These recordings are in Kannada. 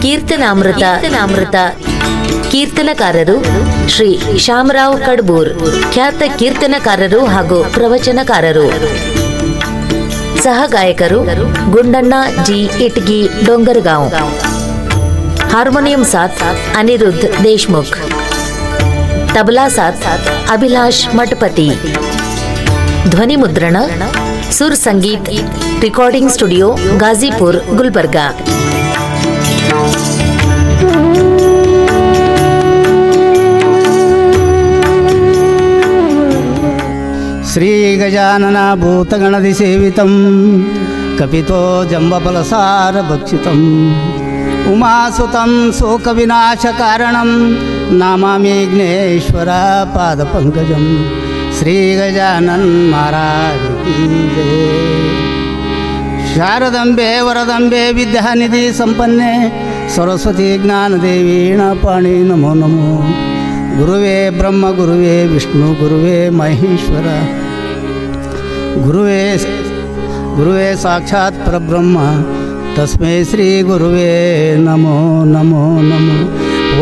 ಕೀರ್ತನಾಮೃತ ಕೀರ್ತನಕಾರರು ಶ್ರೀ ಶ್ಯಾಮರಾವ್ ಕಡ್ಬೂರ್, ಖ್ಯಾತ ಕೀರ್ತನಕಾರರು ಹಾಗೂ ಪ್ರವಚನಕಾರರು. ಸಹಗಾಯಕರು ಗುಂಡಣ್ಣ ಜಿ ಇಟ್ಗಿ, ಡೋಂಗರ್ಗಾಂವ್. ಹಾರ್ಮೋನಿಯಂ ಸಾಥ್ ಅನಿರುದ್ಧ್ ದೇಶ್ಮುಖ್. ತಬಲಾ ಸಾಥ್ ಅಭಿಲಾಷ್ ಮಠಪತಿ. ಧ್ವನಿ ಮುದ್ರಣ ಸುರ್ ಸಂಗೀತ್ ರೆಕಾರ್ಡಿಂಗ್ ಸ್ಟುಡಿಯೋ, ಗಾಜಿಪುರ್, ಗುಲ್ಬರ್ಗಾ. ಶ್ರೀ ಗಜಾನನ ಭೂತಗಣದಿ ಸೇವಿತಂ ಕಪಿತೋ ಜಂಬಫಲಸಾರ ಭಕ್ಷಿತಂ ಉಮಾಸುತಂ ಶೋಕ ವಿನಾಶ ಕಾರಣಂ ನಮಾಮಿ ವಿಘ್ನೇಶ್ವರ ಪಾದ ಪಂಕಜಂ. ಶ್ರೀ ಗಜಾನನ್ ಮಹಾರಾಜ್ ಕಿ ಜಯ. ಶಾರದಂಬೆ ವರದಂಬೆ ವಿದ್ಯಾನಿಧಿ ಸಂಪನ್ನೆ ಸರಸ್ವತಿ ಜ್ಞಾನದೇವೀಣ ಪಾಣಿ ನಮೋ ನಮೋ. ಗುರುವೇ ಬ್ರಹ್ಮ ಗುರುವೇ ವಿಷ್ಣು ಗುರುವೇ ಮಹೇಶ್ವರ ಗುರುವೇ ಸಾಕ್ಷಾತ್ ಪರಬ್ರಹ್ಮ ತಸ್ಮೈ ಶ್ರೀ ಗುರುವೇ ನಮೋ ನಮೋ ನಮೋ.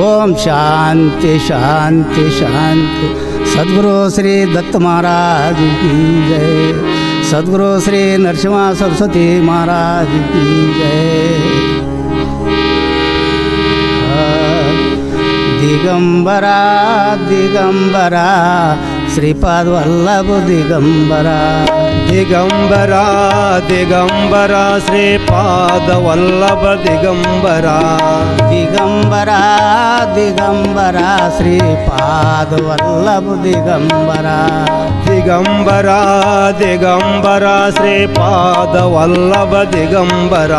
ಓಂ ಶಾಂತಿ ಶಾಂತಿ ಶಾಂತಿ. ಸದ್ಗುರು ಶ್ರೀ ದತ್ತ ಮಹಾರಾಜ್ ಕಿ ಜಯ. ಸದ್ಗುರು ಶ್ರೀ ನರಸಿಂಹ ಸರಸ್ವತಿ ಮಹಾರಾಜ್ ಕಿ ಜಯ. ದಿಗಂಬರ ದಿಗಂಬರ ಶ್ರೀಪಾದ ವಲ್ಲಭ ದಿಗಂಬರ. ದಿಗಂಬರ ದಿಗಂಬರ ಶ್ರೀಪಾದ ವಲ್ಲಭ ದಿಗಂಬರ. ದಿಗಂಬರ ದಿಗಂಬರ ಶ್ರೀಪಾದ ವಲ್ಲಭ ದಿಗಂಬರ. ದಿಗಂಬರ ದಿಗಂಬರ ಶ್ರೀಪಾದ ವಲ್ಲಭ ದಿಗಂಬರ.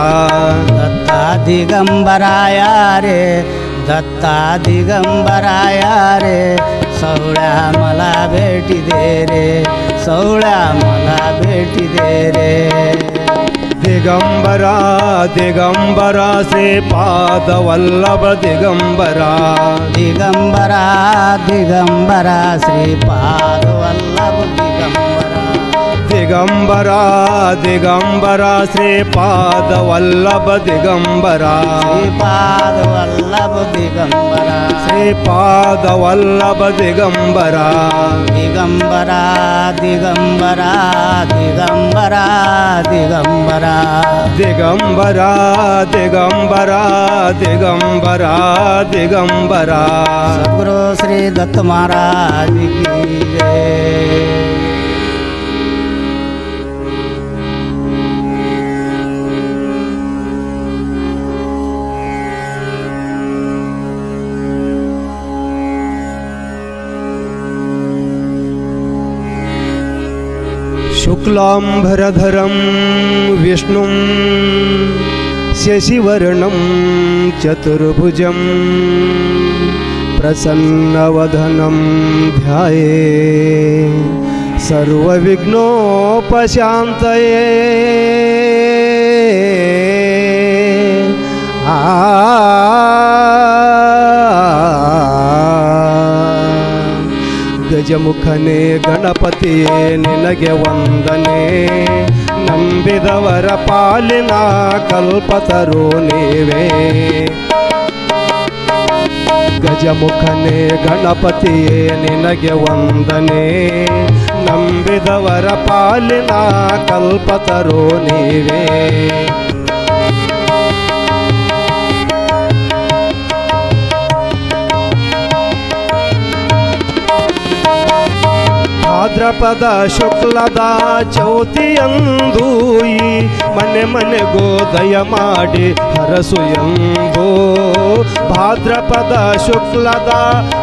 ದತ್ತ ದಿಗಂಬರಾಯ ರೇ ದತ್ತ ದಿಗಂಬರಾಯ ರೇ. ಸೌಳ್ಯ ಮಲ ಭೇಟಿದೆ ರೇ ಸೌಳ್ಯ ಮಲ ಭೇಟಿದೆ ರೇ. ದಿಗಂಬರ ದಿಗಂಬರ ಶ್ರೀಪಾದ ವಲ್ಲಭ ದಿಗಂಬರ. ದಿಗಂಬರ ದಿಗಂಬರ ಶ್ರೀಪಾದ ವಲ್ಲಭ ದಿಗಂಬರ. ದಿಗಂಬರ ದಿಗಂಬರ ಶ್ರೀಪಾದ ವಲ್ಲಭ ದಿಗಂಬರ. ಶ್ರೀಪಾದ ವಲ್ಲಭ ದಿಗಂಬರ. ಶ್ರೀಪಾದ ವಲ್ಲಭ ದಿಗಂಬರ. ದಿಗಂಬರ ದಿಗಂಬರ ದಿಗಂಬರ ದಿಗಂಬರ. ದಿಗಂಬರ ದಿಗಂಬರ ದಿಗಂಬರ ದಿಗಂಬರ. ಸದ್ಗುರು ಶ್ರೀ ದತ್ತ ಮಹಾರಾಜ್ ಕಿ ಜಯ. ಶುಕ್ಲಾಂಬರಧರಂ ವಿಷ್ಣುಂ ಶಶಿವರ್ಣಂ ಚತುರ್ಭುಜಂ ಪ್ರಸನ್ನವದನಂ ಧ್ಯಾಯೇತ್ ಸರ್ವವಿಘ್ನೋಪಶಾಂತಯೇ. ಗಜಮುಖನೇ ಗಣಪತಿಯೇ ನಿನಗೆ ವಂದನೆ. ನಂಬಿದವರ ಪಾಲಿನ ಕಲ್ಪತರು ನೀವೇ. ಗಜಮುಖನೇ ಗಣಪತಿಯೇ ನಿನಗೆ ವಂದನೆ. ನಂಬಿದವರ ಪಾಲಿನ ಕಲ್ಪತರು ನೀವೇ. ಭಾದ್ರಪದ ಶುಕ್ಲದ ಚೌತಿಯಂದು ಈ ಮನೆ ಮನೆಗೂ ದಯ ಮಾಡಿ ಹರಸು ಎಂಬೋ. ಭಾದ್ರಪದ ಶುಕ್ಲದ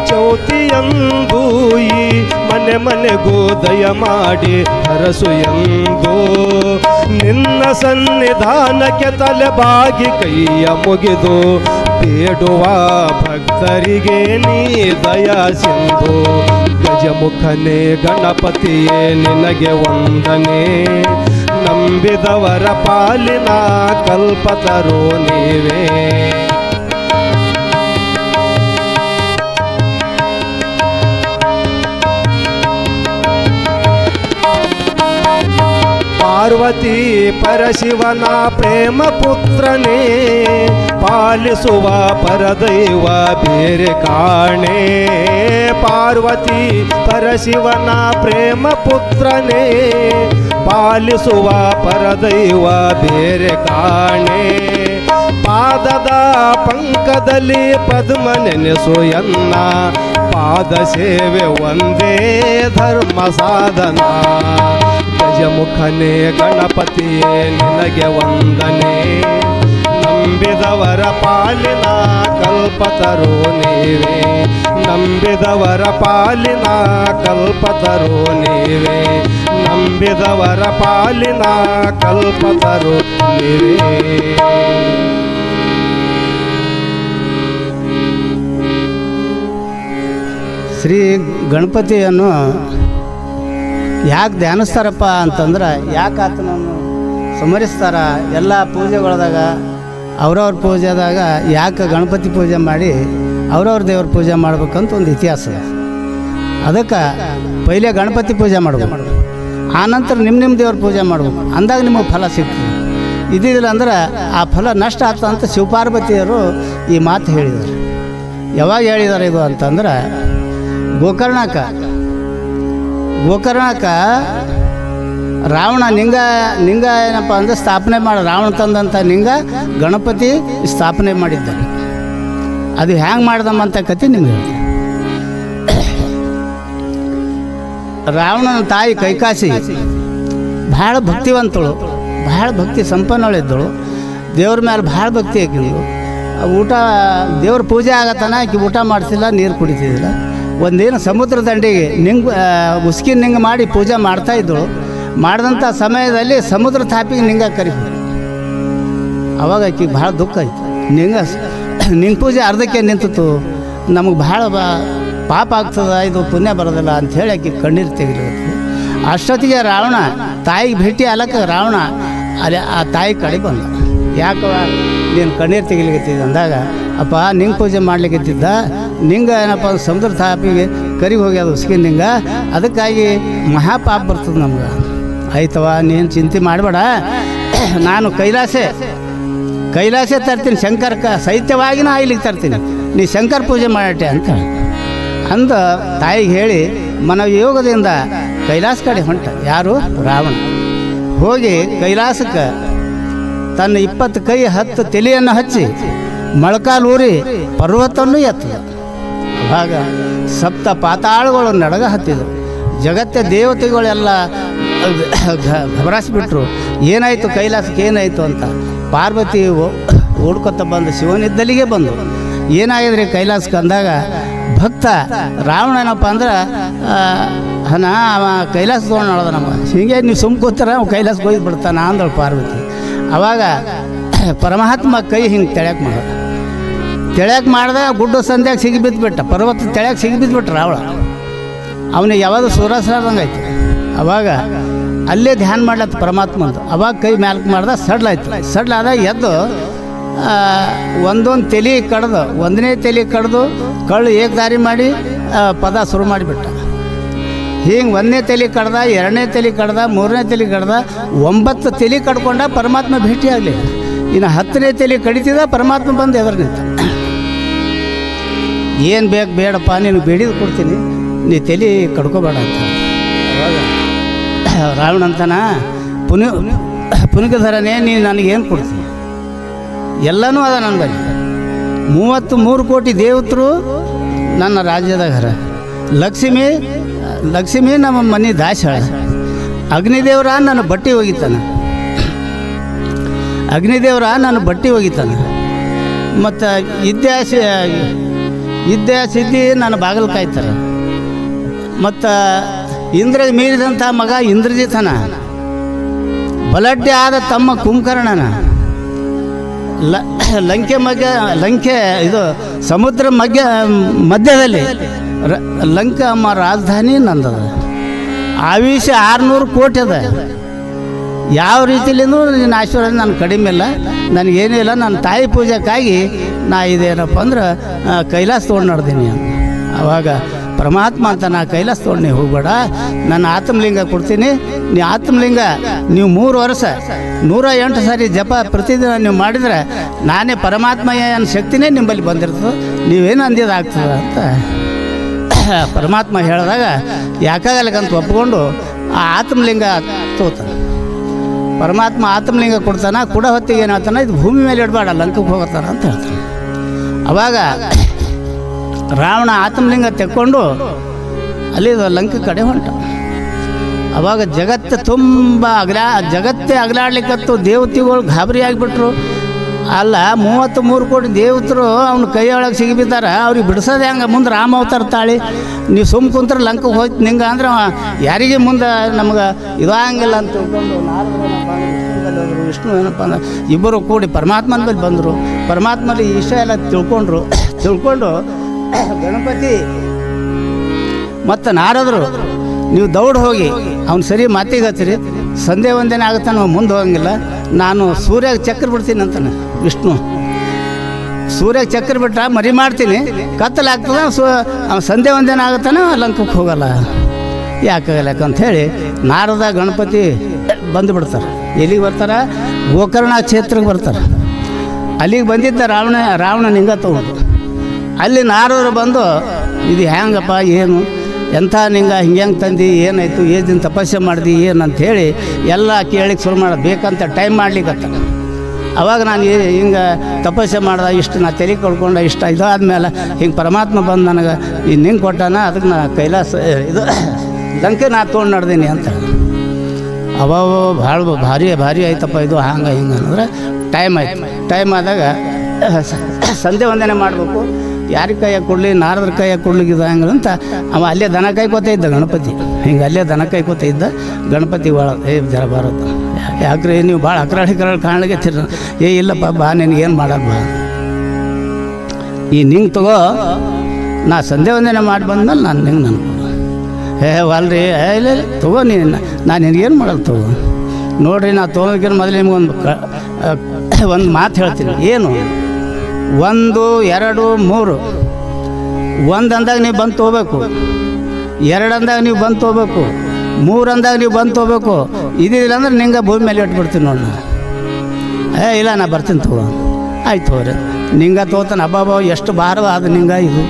ಚೌತಿಯಂದು ಈ ಮನೆ ಮನೆಗೂ ದಯ ಮಾಡಿ ಹರಸು ಎಂಬೋ. ನಿನ್ನ ಸನ್ನಿಧಾನಕ್ಕೆ ತಲೆ ಬಾಗಿ ಕೈಯ ಮುಗಿದು ಬೇಡುವ ಭಕ್ತರಿಗೆ ನೀ ದಯಾ ಸಿಂಧು. ಗಜಮುಖನೇ ಗಣಪತಿಯೇ ನಿನಗೆ ವಂದನೆ. ನಂಬಿದವರ ಪಾಲಿನ ಕಲ್ಪತರು ನೀವೇ. ಪಾರ್ವತಿ ಪರಶಿವನ ಪ್ರೇಮ ಪುತ್ರನೇ ಪಾಲಿಸುವ ಪರದೈವ ಬೇರೆ ಕಾಣೆ. ಪಾರ್ವತಿ ಪರಶಿವನ ಪ್ರೇಮ ಪುತ್ರನೇ ಪಾಲಿಸುವ ಪರದೈವ ಬೇರೆ ಕಾಣೆ. ಪಾದದ ಪಂಕದಲ್ಲಿ ಪದ್ಮ ನೆನೆಸು ಎನ್ನ ಪಾದ ಸೇವೆ ಒಂದೇ ಧರ್ಮ ಸಾಧನ. ಗಜಮುಖನೇ ಗಣಪತಿಯೇ ನಿನಗೆ ವಂದನೆ. ನಂಬಿದವರ ಪಾಲಿನ ಕಲ್ಪತರು ನೀವೇ. ನಂಬಿದವರ ಪಾಲಿನ ಕಲ್ಪತರು ನೀವೇ. ನಂಬಿದವರ ಪಾಲಿನ ಕಲ್ಪತರು ನೀವೇ. ಶ್ರೀ ಗಣಪತಿಯನ್ನು ಯಾಕೆ ಧ್ಯಾನಿಸ್ತಾರಪ್ಪ ಅಂತಂದ್ರೆ, ಯಾಕೆ ಆತನನ್ನು ಸ್ಮರಿಸ್ತಾರ? ಎಲ್ಲ ಪೂಜೆಗಳದಾಗ ಅವ್ರವ್ರ ಪೂಜೆದಾಗ ಯಾಕೆ ಗಣಪತಿ ಪೂಜೆ ಮಾಡಿ ಅವ್ರವ್ರ ದೇವ್ರ ಪೂಜೆ ಮಾಡ್ಬೇಕಂತ ಒಂದು ಇತಿಹಾಸ. ಅದಕ್ಕೆ ಪೈಲೆ ಗಣಪತಿ ಪೂಜೆ ಮಾಡ್ಬೇಕು, ಆನಂತರ ನಿಮ್ಮ ದೇವ್ರ ಪೂಜೆ ಮಾಡ್ಬೇಕು. ಅಂದಾಗ ನಿಮಗೆ ಫಲ ಸಿಗ್ತದೆ. ಇದ್ದಿದ್ದಿಲ್ಲ ಅಂದ್ರೆ ಆ ಫಲ ನಷ್ಟ ಆಗ್ತದೆ ಅಂತ ಶಿವಪಾರ್ವತಿಯರು ಈ ಮಾತು ಹೇಳಿದ್ದಾರೆ. ಯಾವಾಗ ಹೇಳಿದ್ದಾರೆ ಇದು ಅಂತಂದ್ರೆ, ಗೋಕರ್ಣಕ ರಾವಣ ನಿಂಗ ಏನಪ್ಪ ಅಂದರೆ ಸ್ಥಾಪನೆ ರಾವಣ ತಂದಂಥ ನಿಂಗ ಗಣಪತಿ ಸ್ಥಾಪನೆ ಮಾಡಿದ್ದಾನೆ. ಅದು ಹ್ಯಾಂಗೆ ಮಾಡ್ದಮ್ಮ ಅಂತ ಕತೆ ನಿಮ್ಗೆ ಹೇಳಿ. ರಾವಣನ ತಾಯಿ ಕೈಕಾಸಿ ಭಾಳ ಭಕ್ತಿವಂತಳು, ಭಾಳ ಭಕ್ತಿ ಸಂಪನ್ನಳಿದ್ದಳು. ದೇವ್ರ ಮೇಲೆ ಭಾಳ ಭಕ್ತಿ ಹಾಕಿದ್ಳು. ಊಟ ದೇವ್ರ ಪೂಜೆ ಆಗತ್ತಾನ, ಆಕೆ ಊಟ ಮಾಡ್ತಿಲ್ಲ, ನೀರು ಕುಡಿತಿದ್ದಿಲ್ಲ. ಒಂದೇನು ಸಮುದ್ರ ದಂಡೆಗೆ ಉಸ್ಕಿನ ನಿಂಗೆ ಮಾಡಿ ಪೂಜೆ ಮಾಡ್ತಾಯಿದ್ದಳು. ಮಾಡಿದಂಥ ಸಮಯದಲ್ಲಿ ಸಮುದ್ರ ತಾಪಿಗೆ ನಿಂಗೆ ಕರಿಬೋದು. ಅವಾಗ ಆಕೆಗೆ ಭಾಳ ದುಃಖ ಆಯಿತು. ನಿಂಗೆ ಪೂಜೆ ಅರ್ಧಕ್ಕೆ ನಿಂತಿತು, ನಮಗೆ ಭಾಳ ಪಾಪ ಆಗ್ತದ, ಇದು ಪುಣ್ಯ ಬರೋದಿಲ್ಲ ಅಂಥೇಳಿ ಆಕೆ ಕಣ್ಣೀರು ತೆಗಿಲಿಕ್ಕೆ. ಅಷ್ಟೊತ್ತಿಗೆ ರಾವಣ ತಾಯಿಗೆ ಭೇಟಿ ಆಲಕ್ಕೆ ರಾವಣ ಅಲ್ಲಿ ಆ ತಾಯಿ ಕಡೆ ಬಂದ. ಯಾಕವ ನೀನು ಕಣ್ಣೀರು ತೆಗಿಲಿಕತ್ತಿದ್ದ ಅಂದಾಗ, ಅಪ್ಪ ನಿಂಗೆ ಪೂಜೆ ಮಾಡ್ಲಿಕ್ಕತ್ತಿದ್ದ, ನಿಂಗೆ ಏನಪ್ಪ ಸಮುದ್ರ ತಾಪಿಗೆ ಕರಿಗೆ ಹೋಗ್ಯದ ಉಸ್ಕಿನ ನಿಂಗೆ, ಅದಕ್ಕಾಗಿ ಮಹಾಪಾಪ ಬರ್ತದೆ ನಮ್ಗೆ. ಆಯ್ತವ ನೀನು ಚಿಂತೆ ಮಾಡಬೇಡ, ನಾನು ಕೈಲಾಸೆ ತರ್ತೀನಿ, ಶಂಕರಕ್ಕೆ ಸಹಿತವಾಗಿನ ಇಲ್ಲಿಗೆ ತರ್ತೀನಿ, ನೀ ಶಂಕರ ಪೂಜೆ ಮಾಡಟ್ಟೆ ಅಂತ ಅಂದ ತಾಯಿಗೆ ಹೇಳಿ ಮನೋಯೋಗದಿಂದ ಕೈಲಾಸ ಕಡೆ ಹೊಂಟ. ಯಾರು? ರಾವಣ. ಹೋಗಿ ಕೈಲಾಸಕ್ಕೆ ತನ್ನ 20 ಕೈ 10 ತಲೆಯನ್ನು ಹಚ್ಚಿ ಮೊಳಕಾಲು ಊರಿ ಪರ್ವತವನ್ನು ಎತ್ತದ. ಆವಾಗ ಸಪ್ತ ಪಾತಾಳಗಳು ನಡಗ ಹತ್ತಿದರು. ಜಗತ್ತೇ ದೇವತೆಗಳೆಲ್ಲ ಘಬರಾಸಿಬಿಟ್ರು. ಏನಾಯಿತು ಕೈಲಾಸಕ್ಕೆ, ಏನಾಯಿತು ಅಂತ. ಪಾರ್ವತಿ ಓಡ್ಕೊತ ಬಂದು ಶಿವನಿದ್ದಲ್ಲಿಗೆ ಬಂದು, ಏನಾಗಿದ್ರಿ ಕೈಲಾಸಕ್ಕೆ ಅಂದಾಗ, ಭಕ್ತ ರಾವಣ ಏನಪ್ಪ ಅಂದ್ರೆ ಅವ ಕೈಲಾಸ ತೊಗೊಂಡು ನೋಡ್ದನಮ್ಮ, ಹೀಗೆ ನೀವು ಕೂತಾರ ಅವ ಕೈಲಾಸಕ್ಕೆ ಹೋಗಿ ಬಿಡ್ತಾನ ಅಂದಳು ಪಾರ್ವತಿ. ಆವಾಗ ಪರಮಾತ್ಮ ಕೈ ಹಿಂಗೆ ತೆಳ್ಯಾಕೆ ಮಾಡ್ದೆ, ಗುಡ್ಡ ಸಂಧ್ಯಾಗ ಸಿಗಿಬಿದ್ದುಬಿಟ್ಟ, ಪರ್ವತ ತೆಳ್ಯಾಕೆ ಸಿಗಿಬಿದ್ದುಬಿಟ್ಟ ರಾವಣ. ಅವನಿಗೆ ಯಾವಾಗ ಸೂರಸಂಗೆ ಆಯ್ತು. ಅವಾಗ ಅಲ್ಲೇ ಧ್ಯಾನ ಮಾಡ್ಲತ್ತ ಪರಮಾತ್ಮ ಅಂತ. ಅವಾಗ ಕೈ ಮ್ಯಾಲ್ಕ್ ಮಾಡ್ದೆ, ಸಡ್ಲಾಯ್ತು. ಸಡ್ಲಾದಾಗ ಎದ್ದು ಒಂದೊಂದು ಒಂದನೇ ತಲೆ ಕಡ್ದು ಕಳ್ಳು ಏಕದಾರಿ ಮಾಡಿ ಪದ ಶುರು ಮಾಡಿಬಿಟ್ಟ. ಹಿಂಗೆ 1ನೇ ತಲೆ ಕಡ್ದ, 2ನೇ ತಲೆ ಕಡ್ದ, 3ನೇ ತಲೆ ಕಡ್ದ, 9 ತಲೆ ಕಡ್ಕೊಂಡ ಪರಮಾತ್ಮ ಭೇಟಿ ಆಗಲಿಲ್ಲ. ಇನ್ನು 10ನೇ ತಲೆ ಕಡಿತಿದ, ಪರಮಾತ್ಮ ಬಂದು ಎದುರು ನಿಂತ. ಏನು ಬೇಕು ಬೇಡಪ್ಪ, ನೀನು ಬೇಡಿದು ಕೊಡ್ತೀನಿ, ನೀ ತಲೆ ಕಡ್ಕೋಬೇಡ ಅಂತ. ರಾವಣ ಅಂತಾನ, ಪುನಿಕಧರನೇ ನೀನು ನನಗೇನು ಕೊಡ್ತೀನಿ, ಎಲ್ಲನೂ ಅದ ನನ್ನ ಬಳಿ. 33 ಕೋಟಿ ದೇವತರು ನನ್ನ ರಾಜ್ಯದಾಗ ಹರ. ಲಕ್ಷ್ಮಿ ನಮ್ಮ ಮನೆ ದಾಸಳ. ಅಗ್ನಿದೇವ್ರ ನನ್ನ ಬಟ್ಟೆ ಒಗಿತಾನೆ. ಮತ್ತು ಇದ್ದೆ ಸಿದ್ಧಿ ನನ್ನ ಬಾಗಿಲು ಕಾಯ್ತಾರೆ. ಮತ್ತು ಇಂದ್ರ ಮೀರಿದಂಥ ಮಗ ಇಂದ್ರಜಿತನ, ಬಲಡ್ಡೆ ಆದ ತಮ್ಮ ಕುಂಭಕರ್ಣನ, ಲಂಕೆ ಇದು ಸಮುದ್ರ ಮಧ್ಯದಲ್ಲಿ ಲಂಕಾ ಅಮ್ಮ ರಾಜಧಾನಿ ನಂದದ. ಆಯುಷ 600 ಕೋಟಿ ಅದ. ಯಾವ ರೀತಿಲಿಂದ ನಿನ್ನ ಆಶೀರ್ವಾದ ನಾನು ಕಡಿಮೆ ಇಲ್ಲ, ನನಗೇನೂ ಇಲ್ಲ. ನನ್ನ ತಾಯಿ ಪೂಜೆಗಾಗಿ ನಾ ಇದೇನಪ್ಪ ಅಂದ್ರೆ ಕೈಲಾಸ ತೊಗೊಂಡು ನಡೆದೀನಿ. ಆವಾಗ ಪರಮಾತ್ಮ ಅಂತ ನಾ ಕೈಲಾಸ ತೊಗೊಂಡು ನೀವು ಹೋಗ್ಬೇಡ, ನಾನು ಆತ್ಮಲಿಂಗ ಕೊಡ್ತೀನಿ. ನೀವು ಆತ್ಮಲಿಂಗ ನೀವು 3 ವರ್ಷ 108 ಸಾರಿ ಜಪ ಪ್ರತಿದಿನ ನೀವು ಮಾಡಿದರೆ ನಾನೇ ಪರಮಾತ್ಮ ಅನ್ನೋ ಶಕ್ತಿನೇ ನಿಮ್ಮಲ್ಲಿ ಬಂದಿರ್ತದೆ, ನೀವೇನು ಅಂದಿದ್ದಾಗ್ತದೆ ಅಂತ ಪರಮಾತ್ಮ ಹೇಳಿದಾಗ ಯಾಕಾಗಲ್ಲಕ್ಕಂತ ಒಪ್ಕೊಂಡು ಆ ಆತ್ಮಲಿಂಗ ತೋತಾನೆ. ಪರಮಾತ್ಮ ಆತ್ಮಲಿಂಗ ಕೊಡ್ತಾನೆ. ಕೂಡ ಹೊತ್ತಿಗೆ ಏನು ಹೇಳ್ತಾನೆ, ಇದು ಭೂಮಿ ಮೇಲೆ ಇಡಬೇಡ, ಲಂಕಕ್ಕೆ ಹೋಗ್ತಾನೆ ಅಂತ ಹೇಳ್ತಾನೆ. ಅವಾಗ ರಾವಣ ಆತ್ಮಲಿಂಗ ತೆಕ್ಕೊಂಡು ಅಲ್ಲಿ ಲಂಕ ಕಡೆ ಹೊಂಟ. ಅವಾಗ ಜಗತ್ತು ತುಂಬ ಜಗತ್ತೇ ಅಗಲಾಡ್ಲಿಕ್ಕತ್ತು. ದೇವತೆಗಳು ಗಾಬರಿ ಆಗಿಬಿಟ್ರು. ಅಲ್ಲ 33 ಕೋಟಿ ದೇವತರು ಅವ್ನ ಕೈಯೊಳಗೆ ಸಿಗಿಬಿದ್ದಾರೆ, ಅವ್ರಿಗೆ ಬಿಡಿಸೋದು ಹೆಂಗೆ? ಮುಂದೆ ರಾಮ ಅವತಾರ ತಾಳಿ ನೀವು ಸುಮ್ಮ ಕುಂತ್ರೆ ಲಂಕಕ್ಕೆ ಹೋಯ್ತು ನಿಂಗೆ ಅಂದ್ರೆ ಯಾರಿಗೆ ಮುಂದೆ ನಮ್ಗೆ ಇದಾಗಂಗಿಲ್ಲ ಅಂತ ತಿಳ್ಕೊಂಡು ವಿಷ್ಣು ಏನಪ್ಪ ಅಂದ್ರೆ ಇಬ್ಬರು ಕೂಡಿ ಪರಮಾತ್ಮನ ಬಳಿ ಬಂದರು. ಪರಮಾತ್ಮಲ್ಲಿ ಈ ವಿಷಯ ಎಲ್ಲ ತಿಳ್ಕೊಂಡು ಗಣಪತಿ ಮತ್ತು ನಾರದರು ನೀವು ದೌಡ್ ಹೋಗಿ ಅವ್ನು ಸರಿ ಮಾತಿಗೆ ಹಚ್ಚಿರಿ, ಸಂಧ್ಯೆ ಒಂದೇನೆ ಆಗುತ್ತೆ, ನಾವು ಮುಂದೆ ಹೋಗಂಗಿಲ್ಲ, ನಾನು ಸೂರ್ಯಗೆ ಚಕ್ರ ಬಿಡ್ತೀನಿ ಅಂತಾನೆ ವಿಷ್ಣು. ಸೂರ್ಯಗೆ ಚಕ್ರ ಬಿಟ್ರೆ ಮರಿ ಮಾಡ್ತೀನಿ, ಕತ್ತಲಾಗ್ತದೆ, ಸಂಧ್ಯೆ ಒಂದೇನೆ ಆಗುತ್ತಾನೆ, ಲಂಕಕ್ಕೆ ಹೋಗಲ್ಲ. ಯಾಕಾಗಲ್ಲಕ್ಕಂತ ಹೇಳಿ ನಾರದ ಗಣಪತಿ ಬಂದುಬಿಡ್ತಾರೆ. ಎಲ್ಲಿಗೆ ಬರ್ತಾರೆ? ಗೋಕರ್ಣ ಕ್ಷೇತ್ರಕ್ಕೆ ಬರ್ತಾರೆ. ಅಲ್ಲಿಗೆ ಬಂದಿದ್ದ ರಾವಣ ನಿಂಗ ತಗೊಂಡು ಅಲ್ಲಿ ನಾರದರು ಬಂದು ಇದು ಹ್ಯಾಂಗಪ್ಪ, ಏನು ಎಂಥ ನಿಂಗೆ ಹಿಂಗೆ ತಂದು ಏನಾಯಿತು, ಏಜಿನ ತಪಸ್ಸೆ ಮಾಡಿದಿ ಏನಂತ ಹೇಳಿ ಎಲ್ಲ ಕೇಳಿಕ್ಕೆ ಶುರು ಮಾಡೋದು. ಬೇಕಂತ ಟೈಮ್ ಮಾಡ್ಲಿಕ್ಕತ್ತ. ಅವಾಗ ನಾನು ಹಿಂಗೆ ತಪಸ್ಸೆ ಮಾಡ್ದೆ, ಇಷ್ಟು ನಾ ತಲೆ ಕಳ್ಕೊಂಡೆ, ಇಷ್ಟ ಇದಾದ್ಮೇಲೆ ಹಿಂಗೆ ಪರಮಾತ್ಮ ಬಂದು ನನಗೆ ಇನ್ನು ಹಿಂಗೆ ಕೊಟ್ಟಾನ, ಅದಕ್ಕೆ ನಾ ಕೈಲಾಸ ಇದು ಲಂಕೆ ನಾ ತೊಗೊಂಡು ನಡೆದೀನಿ ಅಂತ. ಅವಾಗ ಭಾರಿ ಆಯ್ತಪ್ಪ ಇದು ಹಂಗೆ ಹಿಂಗೆ ಅಂದ್ರೆ ಟೈಮ್ ಆಯ್ತು. ಟೈಮ್ ಆದಾಗ ಸಂಧ್ಯೆ ವಂದನೆ ಮಾಡಬೇಕು, ಯಾರಿಗೆ ಕೈಯಾಗ ಕೊಡಲಿ, ನಾರದ್ರ ಕೈಯಾಗ ಕೊಡ್ಲಿಕ್ಕಿದ ಹಂಗಂತ ಅವ ಅಲ್ಲೇ ದನ ಕಾಯ್ಕೋತ ಇದ್ದ ಗಣಪತಿ. ಹಿಂಗೆ ಅಲ್ಲೇ ದನ ಕಾಯ್ಕೋತ ಇದ್ದ ಗಣಪತಿ ಭಾಳ ಜರ ಬರುತ್ತೆ. ಯಾಕ್ರಿ ನೀವು ಭಾಳ ಅಕ್ರಾಳಿ ಕಾಣ್ಲಿಕ್ಕೆ ಇಲ್ಲಪ್ಪ ಬಾ, ನಿನಗೇನು ಮಾಡಲ್ಲ ಬಾ, ಈ ನಿಂಗೆ ತಗೋ, ನಾ ಸಂಧ್ಯೆ ವಂದನೆ ಮಾಡಿ ಬಂದ್ಮೇಲೆ ನಾನು ನಿಂಗೆ ನಾನು ಅಲ್ರಿ ಇಲ್ಲ ತಗೋ, ನಾನು ನಿನಗೇನು ಮಾಡಲ್ಲ ತಗೋ. ನೋಡಿರಿ ನಾ ತೊಗೊಳಕ್ಕಿಂತ ಮೊದಲು ನಿಮ್ಗೊಂದು ಒಂದು ಮಾತು ಹೇಳ್ತೀನಿ. ಏನು? 1 2 3 1 ಅಂದಾಗ ನೀವು ಬಂದು ತೊಗೋಬೇಕು, 2 ಅಂದಾಗ ನೀವು ಬಂದು ತೊಗೋಬೇಕು, 3 ಅಂದಾಗ ನೀವು ಬಂದು ತೊಗೋಬೇಕು. ಇದಿಲ್ಲ ಅಂದ್ರೆ ನಿಂಗೆ ಭೂಮಿ ಮೇಲೆ ಇಟ್ಬಿಡ್ತೀನಿ ನೋಡಿ. ಇಲ್ಲ ನಾ ಬರ್ತೀನಿ ತಗೋ. ಆಯ್ತು ಹೋಗ್ರಿ, ನಿಂಗೆ ತಗೋತಾನೆ. ಹಬ್ಬ ಎಷ್ಟು ಭಾರ ಅದು ನಿಂಗೆ, ಇದು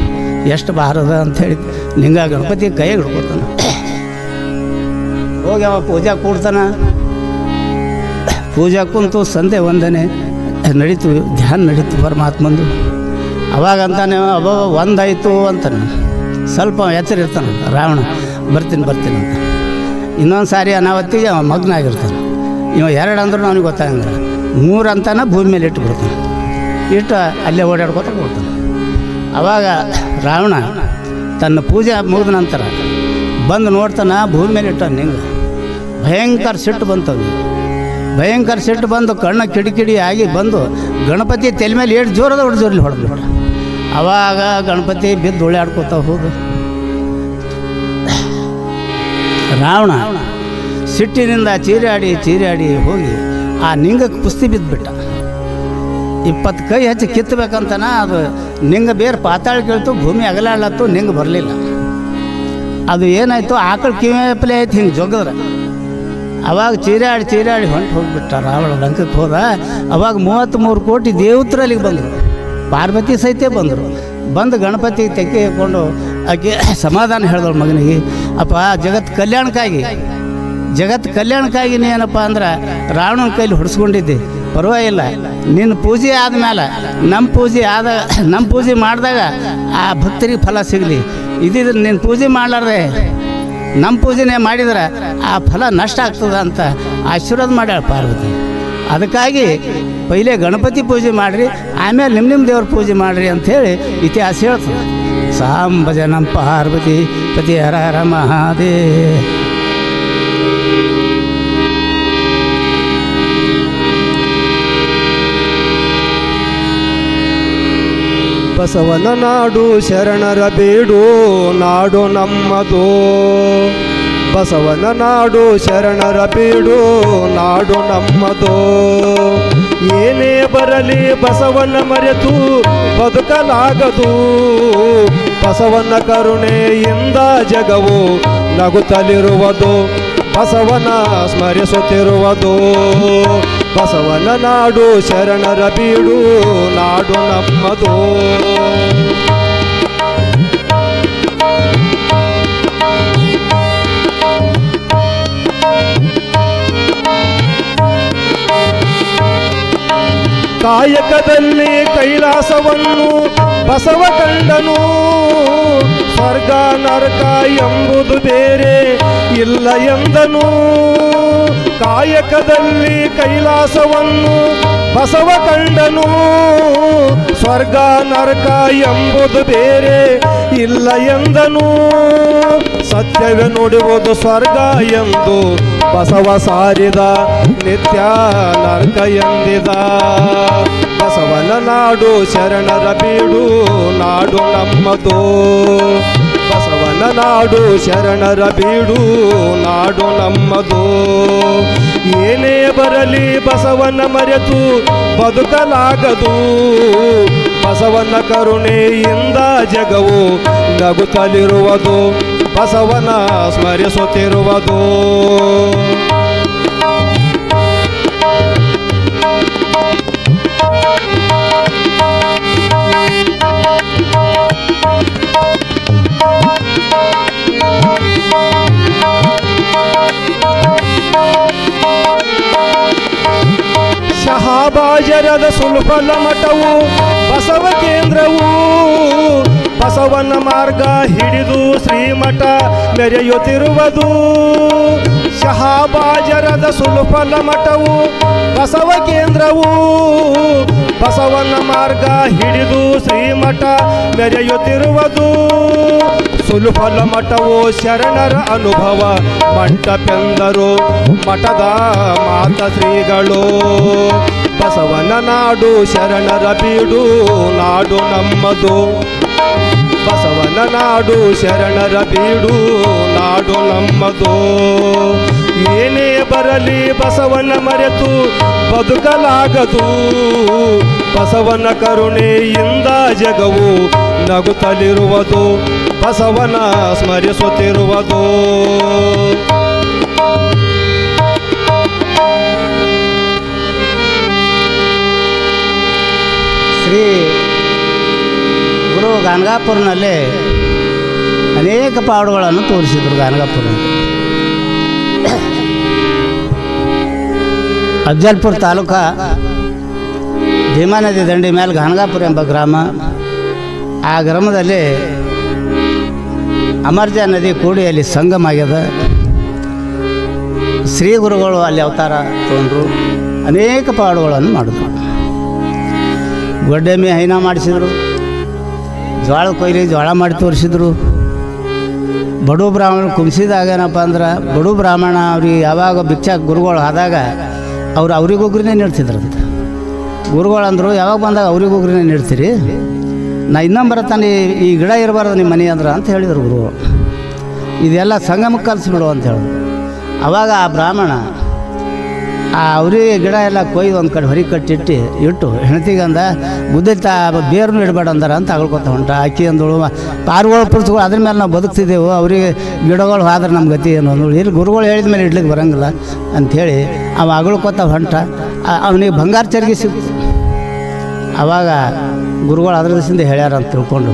ಎಷ್ಟು ಭಾರದ ಅಂಥೇಳಿ ನಿಂಗೆ ಗಣಪತಿ ಕೈಯಾಗ ಹಿಡ್ಕೊತಾನೆ. ಹೋಗಿ ಅವ ಪೂಜಾ ಕೂಡ್ತಾನೆ. ಪೂಜಾ ಕುಂತು ಸಂಧ್ಯೆ ವಂದನೆ ನಡೀತು, ಧ್ಯಾನ ನಡೀತು ಪರಮಾತ್ಮಂದು. ಅವಾಗ ಅಂತಾನೆ ಒಂದಾಯಿತು ಅಂತಾನೆ. ಸ್ವಲ್ಪ ಎಚ್ಚರ ಇರ್ತಾನೆ ರಾವಣ, ಬರ್ತೀನಿ ಅಂತ. ಇನ್ನೊಂದು ಸಾರಿ ಅನಾವತ್ತಿಗೆ ಅವ ಮಗ್ನ ಆಗಿರ್ತಾನೆ. ಇವ 2 ಅಂದ್ರೂ ಅವನಿಗೆ ಗೊತ್ತಾಗಂಗಿಲ್ಲ. 3 ಅಂತಾನೆ ಭೂಮಿ ಮೇಲೆ ಇಟ್ಟುಬಿಡ್ತಾನೆ. ಇಟ್ಟು ಅಲ್ಲೇ ಓಡಾಡ್ಕೊತ ಕೊಡ್ತಾನೆ. ಅವಾಗ ರಾವಣ ತನ್ನ ಪೂಜೆ ಮುಗಿದ ನಂತರ ಬಂದು ನೋಡ್ತಾನೆ, ಭೂಮಿ ಮೇಲೆ ಇಟ್ಟಾನೆ. ನಿಂಗೆ ಭಯಂಕರ ಸಿಟ್ಟು ಬಂತವ್ನು. ಭಯಂಕರ ಸಿಟ್ಟು ಬಂದು ಕಣ್ಣ ಕಿಡಿಕಿಡಿ ಆಗಿ ಬಂದು ಗಣಪತಿ ತಲೆ ಮೇಲೆ ಎಷ್ಟು ಜೋರದ ಜೋರಲ್ಲಿ ಹೊಡೆದ್ಬಿಟ್ಟು. ಅವಾಗ ಗಣಪತಿ ಬಿದ್ದು ಉಳ್ಳಾಡ್ಕೋತ ಹೋದು. ರಾವಣ ಸಿಟ್ಟಿನಿಂದ ಚೀರಾಡಿ ಹೋಗಿ ಆ ನಿಂಗಕ್ಕೆ ಕುಸ್ತಿ ಬಿದ್ದುಬಿಟ್ಟ. 20 ಕೈ ಹಚ್ಚಿ ಕಿತ್ತಬೇಕಂತನ ಅದು ನಿಂಗ ಬೇರೆ ಪಾತಾಳ ಕೇಳ್ತು, ಭೂಮಿ ಅಗಲಾಡ್ಲತ್ತು, ನಿಂಗೆ ಬರಲಿಲ್ಲ. ಅದು ಏನಾಯಿತು, ಆಕಳು ಕಿವಿಯಪ್ಪಲೆ ಆಯ್ತು ಹಿಂಗೆ ಜೊಗದ್ರೆ. ಅವಾಗ ಚೀರಾಡಿ ಹೊಂಟು ಹೋಗಿಬಿಟ್ಟ ರಾವಣ, ಲಂಕಕ್ಕೆ ಹೋದ. ಅವಾಗ 33 ಕೋಟಿ ದೇವತರು ಅಲ್ಲಿಗೆ ಬಂದರು, ಪಾರ್ವತಿ ಸಹಿತ ಬಂದರು. ಬಂದು ಗಣಪತಿ ತೆಕ್ಕೆ ಹಾಕ್ಕೊಂಡು ಆಕೆ ಸಮಾಧಾನ ಹೇಳಿದಳು ಮಗನಿಗೆ, ಅಪ್ಪ ಜಗತ್ತು ಕಲ್ಯಾಣಕ್ಕಾಗಿ ನೀ ಏನಪ್ಪ ಅಂದ್ರೆ ರಾವಣನ ಕೈಲಿ ಹೊಡೆಸ್ಕೊಂಡಿದ್ದೆ, ಪರವಾಗಿಲ್ಲ. ನಿನ್ನ ಪೂಜೆ ಆದಮೇಲೆ ನಮ್ಮ ಪೂಜೆ ಮಾಡಿದಾಗ ಆ ಭಕ್ತರಿಗೆ ಫಲ ಸಿಗಲಿ. ಇದಿದ್ರೆ ನಿನ್ನ ಪೂಜೆ ಮಾಡಲಾರ್ದೆ ನಮ್ಮ ಪೂಜೆನೇ ಮಾಡಿದ್ರೆ ಆ ಫಲ ನಷ್ಟ ಆಗ್ತದೆ ಅಂತ ಆಶೀರ್ವಾದ ಮಾಡ್ಯಾಳ ಪಾರ್ವತಿ. ಅದಕ್ಕಾಗಿ ಪೈಲೆ ಗಣಪತಿ ಪೂಜೆ ಮಾಡಿರಿ, ಆಮೇಲೆ ನಿಮ್ಮ ದೇವ್ರ ಪೂಜೆ ಮಾಡಿರಿ ಅಂಥೇಳಿ ಇತಿಹಾಸ ಹೇಳ್ತದೆ. ಸಾಂಬ ಜನಂ ಪಾರ್ವತಿ ಪತಿ ಹರ ಹರ ಮಹಾದೇವ. ಬಸವನ ನಾಡು ಶರಣರ ಬೀಡು ನಾಡು ನಮ್ಮದು. ಬಸವನ ನಾಡು ಶರಣರ ಬೀಡು ನಾಡು ನಮ್ಮದು. ಏನೇ ಬರಲಿ ಬಸವನ ಮರೆತು ಬದುಕಲಾಗದು. ಬಸವನ ಕರುಣೆಯಿಂದ ಜಗವು ನಗುತ್ತಲಿರುವುದು, ಬಸವನ ಸ್ಮರಿಸುತ್ತಿರುವುದು. ಬಸವನ ನಾಡು ಶರಣರ ಬೀಡು, ನಾಡು ನಮ್ಮದು. ಕಾಯಕದಲ್ಲಿ ಕೈಲಾಸವನ್ನು ಬಸವ ಕಂಡನು, ಸ್ವರ್ಗ ನರಕ ಎಂಬುದು ಬೇರೆ ಇಲ್ಲ ಎಂದನು. ಕಾಯಕದಲ್ಲಿ ಕೈಲಾಸವನ್ನು ಬಸವ ಕಂಡನು, ಸ್ವರ್ಗ ನರಕ ಎಂಬುದು ಬೇರೆ ಇಲ್ಲ ಎಂದನು. ಸತ್ಯವೇ ನುಡಿಯುವುದು ಸ್ವರ್ಗ ಎಂದು ಬಸವ ಸಾರಿದ, ನಿತ್ಯ ನರಕ ಎಂದಿದ. ಬಸವನ ನಾಡು ಶರಣರ ಬೀಡು, ನಾಡು ನಮ್ಮದು. ಬಸವನ ನಾಡು ಶರಣರ ಬೀಡು, ನಾಡು ನಮ್ಮದು. ಏನೇ ಬರಲಿ ಬಸವನ ಮರೆತು ಬದುಕಲಾಗದು, ಬಸವನ ಕರುಣೆಯಿಂದ ಜಗವು ನಗುತ್ತಲಿರುವುದು, ಬಸವನ ಸ್ಮರಿಸುತ್ತಿರುವುದು. ಶಹಾಬಾಜರದ ಸುಲ್ಫಲ ಮಠವು ಬಸವ ಕೇಂದ್ರವು, ಬಸವನ ಮಾರ್ಗ ಹಿಡಿದು ಶ್ರೀಮಠ ಮೆರೆಯುತ್ತಿರುವುದು. ಶಹಾಬಾಜರದ ಸುಲ್ಫಲ ಮಠವು ಬಸವ ಕೇಂದ್ರವು, ಬಸವನ ಮಾರ್ಗ ಹಿಡಿದು ಶ್ರೀಮಠ ಮೆರೆಯುತ್ತಿರುವುದು. ಸುಲ್ಫಲ ಮಠವು ಶರಣರ ಅನುಭವ ಮಂಟಪೆಂದರು ಮಠದ ಮಾತ ಶ್ರೀಗಳು. ಬಸವನ ನಾಡು ಶರಣರ ಬೀಡು, ನಾಡು ನಮ್ಮದು. ಬಸವನ ನಾಡು ಶರಣರ ಬೀಡು, ನಾಡು ನಮ್ಮದು. ಏನೇ ಬರಲಿ ಬಸವನ ಮರೆತು ಬದುಕಲಾಗದು, ಬಸವನ ಕರುಣೆಯಿಂದ ಜಗವು ನಗುತ್ತಲಿರುವುದು, ಬಸವನ ಸ್ಮರಿಸುತ್ತಿರುವುದು. ಶ್ರೀ ಗುರು ಗಾಣಗಾಪುರನಲ್ಲಿ ಅನೇಕ ಪಾಡುಗಳನ್ನು ತೋರಿಸಿದರು. ಗಾಣಗಾಪುರ ಅಫ್ಜಲ್ಪುರ ತಾಲೂಕ ಭೀಮಾ ನದಿ ದಂಡಿ ಮೇಲೆ ಗಾಣಗಾಪುರ ಎಂಬ ಗ್ರಾಮ. ಆ ಗ್ರಾಮದಲ್ಲಿ ಅಮರ್ಜಾ ನದಿ ಕೂಡಿ ಅಲ್ಲಿ ಸಂಗಮ ಆಗ್ಯದ. ಶ್ರೀ ಗುರುಗಳು ಅಲ್ಲಿ ಅವತಾರ ತಗೊಂಡ್ರು, ಅನೇಕ ಪಾಡುಗಳನ್ನು ಮಾಡಿದ್ರು. ಗೊಡ್ಡೆಮ್ಮೆ ಹೈನ ಮಾಡಿಸಿದ್ರು, ಜೋಳದ ಕೊಯ್ಲಿ ಜೋಳ ಮಾಡಿ ತೋರಿಸಿದ್ರು. ಬಡು ಬ್ರಾಹ್ಮಣ ಕುಂಸಿದಾಗ ಏನಪ್ಪ ಅಂದ್ರೆ, ಬಡು ಬ್ರಾಹ್ಮಣ ಅವ್ರಿಗೆ ಯಾವಾಗ ಭಿಕ್ಷಾ ಗುರುಗಳು ಆದಾಗ ಅವ್ರಿಗೊಗ್ರೇ ನೀಡ್ತಿದ್ರಂತ. ಗುರುಗಳು ಅಂದರು, ಯಾವಾಗ ಬಂದಾಗ ಅವ್ರಿಗೊಗ್ರೇ ನೀಡ್ತೀರಿ, ನಾ ಇನ್ನೊಂದು ಬರತ್ತಾನೆ ಈ ಗಿಡ ಇರಬಾರ್ದು ನಿಮ್ಮ ಮನೆ ಅಂದ್ರೆ ಅಂತ ಹೇಳಿದರು ಗುರುಗಳು. ಇದೆಲ್ಲ ಸಂಗಮಕ್ಕೆ ಕಲಿಸ್ಬಿಡು ಅಂತ ಹೇಳಿದ್ರು. ಆವಾಗ ಆ ಬ್ರಾಹ್ಮಣ ಅವ್ರಿಗೆ ಗಿಡ ಎಲ್ಲ ಕೊಯ್ದು ಒಂದು ಕಡೆ ಹೊರಗೆ ಇಟ್ಟು ಹೆಣ್ತಿಗಂದ ಗುದ್ದಿತ್ತ ಬೇರ್ನು ಇಡಬೇಡ ಅಂದಾರ ಅಂತ ಅಗಳ್ಕೊತ ಹೊಂಟ. ಅಕ್ಕಿ ಅಂದಳು, ಪಾರುಗಳು ಪುರುಷಗಳು ಅದ್ರ ಮೇಲೆ ನಾವು ಬದುಕ್ತಿದ್ದೆವು, ಅವರಿಗೆ ಗಿಡಗಳು ಆದ್ರೆ ನಮ್ಮ ಗತಿ ಏನು ಅಂದಳು. ಇಲ್ಲಿ ಗುರುಗಳು ಹೇಳಿದ ಮೇಲೆ ಇಡ್ಲಿಕ್ಕೆ ಬರೋಂಗಿಲ್ಲ ಅಂಥೇಳಿ ಅವ ಅಗಳ್ಕೊತ ಹೊಂಟ. ಅವನಿಗೆ ಬಂಗಾರ ಚರ್ಗಿ ಸಿಕ್ತು. ಆವಾಗ ಗುರುಗಳು ಅದ್ರ ದಿವಸದಿಂದ ಹೇಳ್ಯಾರ ಅಂತ ತಿಳ್ಕೊಂಡು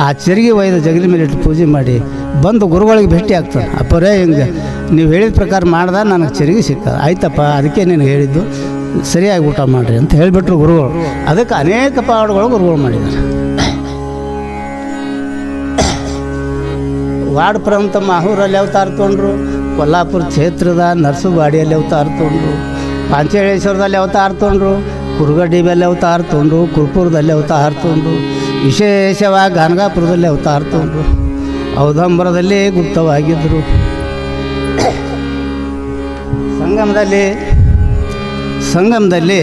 ಆ ಚರ್ಗಿ ಒಯ್ದು ಜಗಲಿ ಮೇಲೆ ಇಟ್ಟು ಪೂಜೆ ಮಾಡಿ ಬಂದು ಗುರುಗಳಿಗೆ ಭೇಟಿ ಆಗ್ತಾನೆ. ಅಪ್ಪರೇ ಹಿಂಗೆ ನೀವು ಹೇಳಿದ ಪ್ರಕಾರ ಮಾಡ್ದೆ ನನಗೆ ಚರ್ಗಿ ಸಿಕ್ಕ, ಆಯ್ತಪ್ಪ ಅದಕ್ಕೆ ನಿನಗೆ ಹೇಳಿದ್ದು, ಸರಿಯಾಗಿ ಊಟ ಮಾಡಿರಿ ಅಂತ ಹೇಳಿಬಿಟ್ರು ಗುರುಗಳು. ಅದಕ್ಕೆ ಅನೇಕ ಪಾಡುಗಳು ಗುರುಗಳು ಮಾಡಿದ್ದಾರೆ. ವಾರ್ಡ್ ಪ್ರಮುಖ ಮಾಹೂರಲ್ಲಿ ಅವತಾರ ತೊಗೊಂಡ್ರು, ಕೊಲ್ಲಾಪುರ ಕ್ಷೇತ್ರದ ನರ್ಸುವಾಡಿಯಲ್ಲಿ ಅವತಾರ ತೊಗೊಂಡ್ರು, ಪಾಂಚೇಳೇಶ್ವರದಲ್ಲಿ ಅವತಾರ ತೊಗೊಂಡ್ರು, ಕುರುಗಡ್ಡಿ ಮೇಲೆ ಅವತಾರ ತೊಗೊಂಡ್ರು, ಕುರ್ಪುರದಲ್ಲಿ ಅವತಾರ ತೊಗೊಂಡ್ರು, ವಿಶೇಷವಾಗಿ ಗಾಣಗಾಪುರದಲ್ಲಿ ಅವತಾರ ತೊಗೊಂಡ್ರು, ಔದಂಬರದಲ್ಲಿ ಗುಪ್ತವಾಗಿದ್ದರು. ಸಂಗಮದಲ್ಲಿ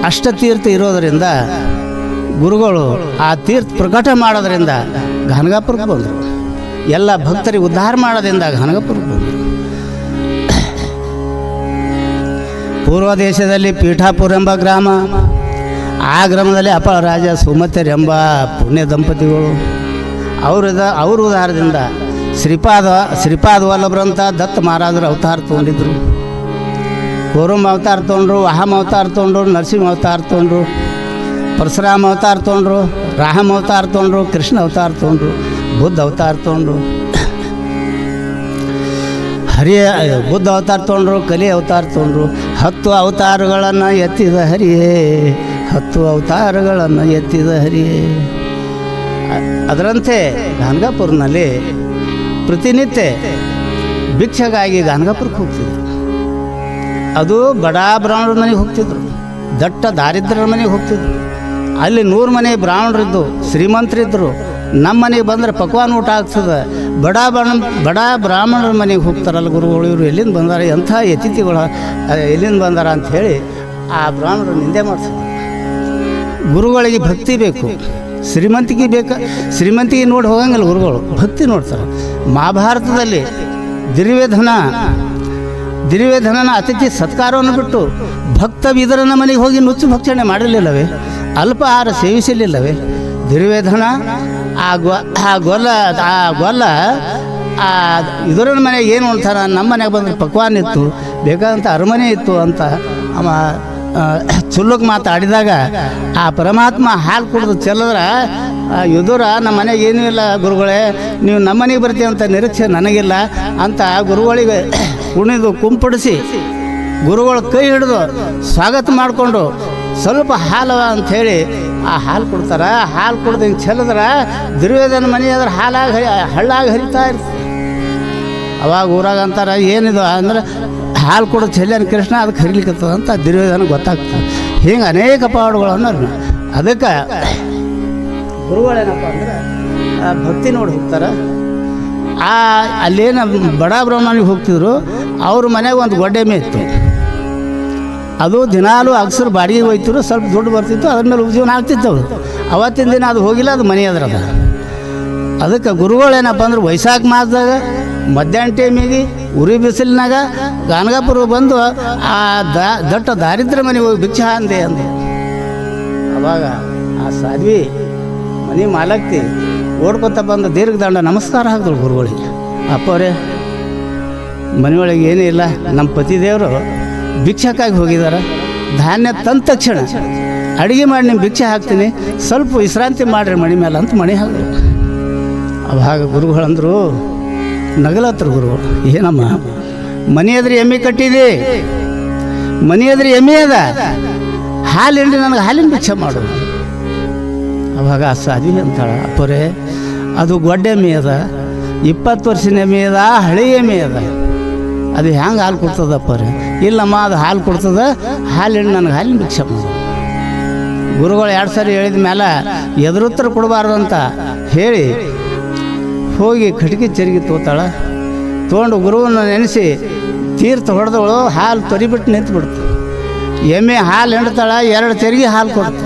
ಅಷ್ಟತೀರ್ಥ ಇರೋದರಿಂದ ಗುರುಗಳು ಆ ತೀರ್ಥ ಪ್ರಕಟ ಮಾಡೋದರಿಂದ ಗಾಣಗಾಪುರಕ್ಕೆ ಬಂದರು. ಎಲ್ಲ ಭಕ್ತರಿಗೆ ಉದ್ಧಾರ ಮಾಡೋದ್ರಿಂದ ಗಾಣಗಾಪುರಕ್ಕೆ ಬಂದರು. ಪೂರ್ವ ದೇಶದಲ್ಲಿ ಪೀಠಾಪುರ ಎಂಬ ಗ್ರಾಮ, ಆ ಗ್ರಾಮದಲ್ಲಿ ಅಪಳ ರಾಜ ಸುಮತಿಯರೆಂಬ ಪುಣ್ಯ ದಂಪತಿಗಳು ಅವ್ರ ಉದಾಹರಣದಿಂದ ಶ್ರೀಪಾದ ವಲ್ಲಭರಂತ ದತ್ತ ಮಹಾರಾಜರು ಅವತಾರ ತೊಗೊಂಡಿದ್ರು. ಕೂರ್ಮ ಅವತಾರ ತೊಗೊಂಡ್ರು, ಅಹಂ ಅವತಾರ ತೊಗೊಂಡ್ರು, ನರಸಿಂಹ ಅವತಾರ ತೊಗೊಂಡ್ರು, ಪರಶುರಾಮ ಅವತಾರ ತೊಗೊಂಡ್ರು, ರಾಮ ಅವತಾರ ತೊಗೊಂಡ್ರು, ಕೃಷ್ಣ ಅವತಾರ ತೊಗೊಂಡ್ರು, ಬುದ್ಧ ಅವತಾರ ತೊಗೊಂಡ್ರು, ಬುದ್ಧ ಅವತಾರ ತೊಗೊಂಡ್ರು, ಕಲಿ ಅವತಾರ ತೊಗೊಂಡ್ರು. 10 ಅವತಾರಗಳನ್ನು ಎತ್ತಿದ ಹರಿಯೇ, 10 ಅವತಾರಗಳನ್ನು ಎತ್ತಿದ ಹರಿಯೇ. ಅದರಂತೆ ಗಾಣಗಾಪುರನಲ್ಲಿ ಪ್ರತಿನಿತ್ಯ ಭಿಕ್ಷೆಗಾಗಿ ಗಾಣಗಾಪುರಕ್ಕೆ ಹೋಗ್ತಿದ್ರು. ಅದು ಬಡ ಬ್ರಾಹ್ಮಣರ ಮನೆಗೆ ಹೋಗ್ತಿದ್ರು, ದಟ್ಟ ದಾರಿದ್ರ್ಯರ ಮನೆಗೆ ಹೋಗ್ತಿದ್ರು. ಅಲ್ಲಿ 100 ಮನೆ ಬ್ರಾಹ್ಮಣರಿದ್ದು, ಶ್ರೀಮಂತರಿದ್ದರು. ನಮ್ಮ ಮನೆಗೆ ಬಂದರೆ ಪಕ್ವಾನ್ ಊಟ ಆಗ್ತದೆ. ಬಡ ಬ್ರಾಹ್ಮಣರ ಮನೆಗೆ ಹೋಗ್ತಾರಲ್ಲ ಗುರುಗಳು, ಇವರು ಎಲ್ಲಿಂದ ಬಂದಾರ, ಎಂಥ ಅತಿಥಿಗಳು ಎಲ್ಲಿಂದ ಬಂದಾರ ಅಂಥೇಳಿ ಆ ಬ್ರಾಹ್ಮಣರು ನಿಂದೆ ಮಾಡ್ತಾರೆ. ಗುರುಗಳಿಗೆ ಭಕ್ತಿ ಬೇಕು, ಶ್ರೀಮಂತಿಗೆ ಬೇಕು. ಶ್ರೀಮಂತಿಗೆ ನೋಡಿ ಹೋಗಂಗಿಲ್ಲ ಗುರುಗಳು, ಭಕ್ತಿ ನೋಡ್ತಾರೆ. ಮಹಾಭಾರತದಲ್ಲಿ ದುರ್ಯೋಧನನ ಅತಿಥಿ ಸತ್ಕಾರವನ್ನು ಬಿಟ್ಟು ಭಕ್ತ ವಿದರನ ಮನೆಗೆ ಹೋಗಿ ನುಚ್ಚು ಭಕ್ಷಣೆ ಮಾಡಲಿಲ್ಲವೇ? ಅಲ್ಪ ಆಹಾರ ಸೇವಿಸಲಿಲ್ಲವೇ? ದುರ್ಯೋಧನ ಆ ಗೊಲ್ಲ ಇದರನ ಮನೆಗೆ ಏನು ಅಂತಾರ, ನಮ್ಮ ಮನೆಗೆ ಬಂದರೆ ಪಕ್ವಾನ್ ಇತ್ತು, ಬೇಕಾದಂಥ ಅರಮನೆ ಇತ್ತು ಅಂತ ಅವ ಚುಲ್ಲಕ್ಕೆ ಮಾತಾಡಿದಾಗ ಆ ಪರಮಾತ್ಮ ಹಾಲು ಕುಡಿದು ಚೆಲ್ಲಿದ್ರೆ ಯುಧುರ ನಮ್ಮ ಮನೆಗೆ ಏನೂ ಇಲ್ಲ ಗುರುಗಳೇ, ನೀವು ನಮ್ಮ ಮನೆಗೆ ಬರ್ತೀವಿ ಅಂತ ನಿರೀಕ್ಷೆ ನನಗಿಲ್ಲ ಅಂತ ಗುರುಗಳಿಗೆ ಕುಣಿದು ಕುಂಪಡಿಸಿ ಗುರುಗಳು ಕೈ ಹಿಡಿದು ಸ್ವಾಗತ ಮಾಡಿಕೊಂಡು ಸ್ವಲ್ಪ ಹಾಲವ ಅಂಥೇಳಿ ಆ ಹಾಲು ಕೊಡ್ತಾರೆ. ಹಾಲು ಕುಡ್ದು ಹಿಂಗೆ ಚೆಲ್ಲಿದ್ರೆ ದುರ್ಯೋಧನ ಮನೆ ಅದ್ರ ಹಳ್ಳಾಗಿ ಹರಿತಾ ಇರ್ತದೆ. ಅವಾಗ ಊರಾಗ ಅಂತಾರೆ ಏನಿದು ಅಂದ್ರೆ ಹಾಲು ಕೊಡೋದು ಚೆಲ್ಲನ ಕೃಷ್ಣ ಅದಕ್ಕೆ ಹರಿಲಿಕ್ಕತ್ತದ ಅಂತ ದುರ್ಯೋಧನ ಗೊತ್ತಾಗ್ತದೆ. ಹಿಂಗೆ ಅನೇಕ ಪಾಡುಗಳನ್ನು ಅದಕ್ಕೆ ಗುರುಗಳೇನಪ್ಪ ಅಂದ್ರೆ ಭಕ್ತಿ ನೋಡಿ ಹೋಗ್ತಾರೆ. ಅಲ್ಲೇನು ಬಡ ಬ್ರಾಹ್ಮಣಿಗೆ ಹೋಗ್ತಿದ್ರು, ಅವ್ರ ಮನೆಗೆ ಒಂದು ಗೊಡ್ಡೆಮ್ಮೆ ಇತ್ತು. ಅದು ದಿನಾಲೂ ಅಗಸರು ಬಾಡಿಗೆ ಹೋಯ್ತಿರು, ಸ್ವಲ್ಪ ದುಡ್ಡು ಬರ್ತಿತ್ತು, ಅದ್ರ ಮೇಲೆ ಉಪಜೀವನ ಆಗ್ತಿತ್ತು. ಅವರು ಅವತ್ತಿನ ದಿನ ಅದು ಹೋಗಿಲ್ಲ, ಅದು ಮನೆ ಅದ್ರದ. ಅದಕ್ಕೆ ಗುರುಗಳೇನಪ್ಪ ಅಂದ್ರೆ ವೈಶಾಖ ಮಾಸದಾಗ ಮಧ್ಯಾಹ್ನ ಟೈಮಿಗೆ ಉರಿ ಬಿಸಿಲಿನಾಗ ಗಾಣಗಾಪುರ ಬಂದು ಆ ದಟ್ಟ ದಾರಿದ್ರ್ಯ ಮನೆಗೆ ಹೋಗಿ ಭಿಕ್ಷೆ ಅಂದೆ. ಅವಾಗ ಆ ಸಾಧ್ವಿ ಮನೆ ಮಾಲಕ್ತಿ ಓಡ್ಕೊತ ಬಂದು ದೀರ್ಘದಂಡ ನಮಸ್ಕಾರ ಹಾಕಿದ್ರು ಗುರುಗಳಿಗೆ. ಅಪ್ಪವರೇ, ಮನೆಯೊಳಗೆ ಏನೂ ಇಲ್ಲ, ನಮ್ಮ ಪತಿದೇವರು ಭಿಕ್ಷಕ್ಕಾಗಿ ಹೋಗಿದ್ದಾರೆ. ಧಾನ್ಯ ತಂದ ತಕ್ಷಣ ಅಡುಗೆ ಮಾಡಿ ನಿಮ್ಮ ಭಿಕ್ಷೆ ಹಾಕ್ತೀನಿ, ಸ್ವಲ್ಪ ವಿಶ್ರಾಂತಿ ಮಾಡಿರಿ ಮನೆ ಮೇಲೆ ಅಂತ ಮಣಿ ಹಾಕಿದ್ರು. ಅವಾಗ ಗುರುಗಳಂದರು, ನಗಲತ್ರ ಗುರುಗಳು, ಏನಮ್ಮ ಮನೆ ಎದುರು ಎಮ್ಮೆ ಕಟ್ಟಿದೆ, ಮನೆ ಎದುರು ಎಮ್ಮೆ ಅದ, ಹಾಲು ಹಿಂಡಿ ನನಗೆ ಹಾಲಿನ ಭಿಕ್ಷೆ ಮಾಡು. ಅವಾಗ ಆ ಸಾಧ್ವಿ ಅಂತಾಳೆ, ಅಪ್ಪರೇ ಅದು ಗೊಡ್ಡೆಮ್ಮೆ ಅದ, 20 ವರ್ಷದ ಎಮ್ಮೆ ಅದ, ಹಳೆ ಎಮ್ಮೆ ಅದ, ಅದು ಹೆಂಗೆ ಹಾಲು ಕೊಡ್ತದಪ್ಪರೇ? ಇಲ್ಲಮ್ಮ ಅದು ಹಾಲು ಕೊಡ್ತದ, ಹಾಲು ಹಿಂಡಿ ನನಗೆ ಹಾಲಿನ ಭಿಕ್ಷೆ ಮಾಡು. ಗುರುಗಳು 2 ಸಾರಿ ಹೇಳಿದ ಮೇಲೆ ಎದುರುತ್ತರ ಕೊಡಬಾರ್ದು ಅಂತ ಹೇಳಿ ಹೋಗಿ ಕಟ್ಟಿಗೆ ಚರಿಗೆ ತೋತಾಳೆ. ತೊಗೊಂಡು ಗುರುವನ್ನು ನೆನೆಸಿ ತೀರ್ಥ ಹೊಡೆದವಳು ಹಾಲು ತೊರಿಬಿಟ್ಟು ನಿಂತುಬಿಡ್ತು. ಎಮ್ಮೆ ಹಾಲು ಹಿಂಡ್ತಾಳೆ, 2 ಚರಿಗೆ ಹಾಲು ಕೊಡ್ತು.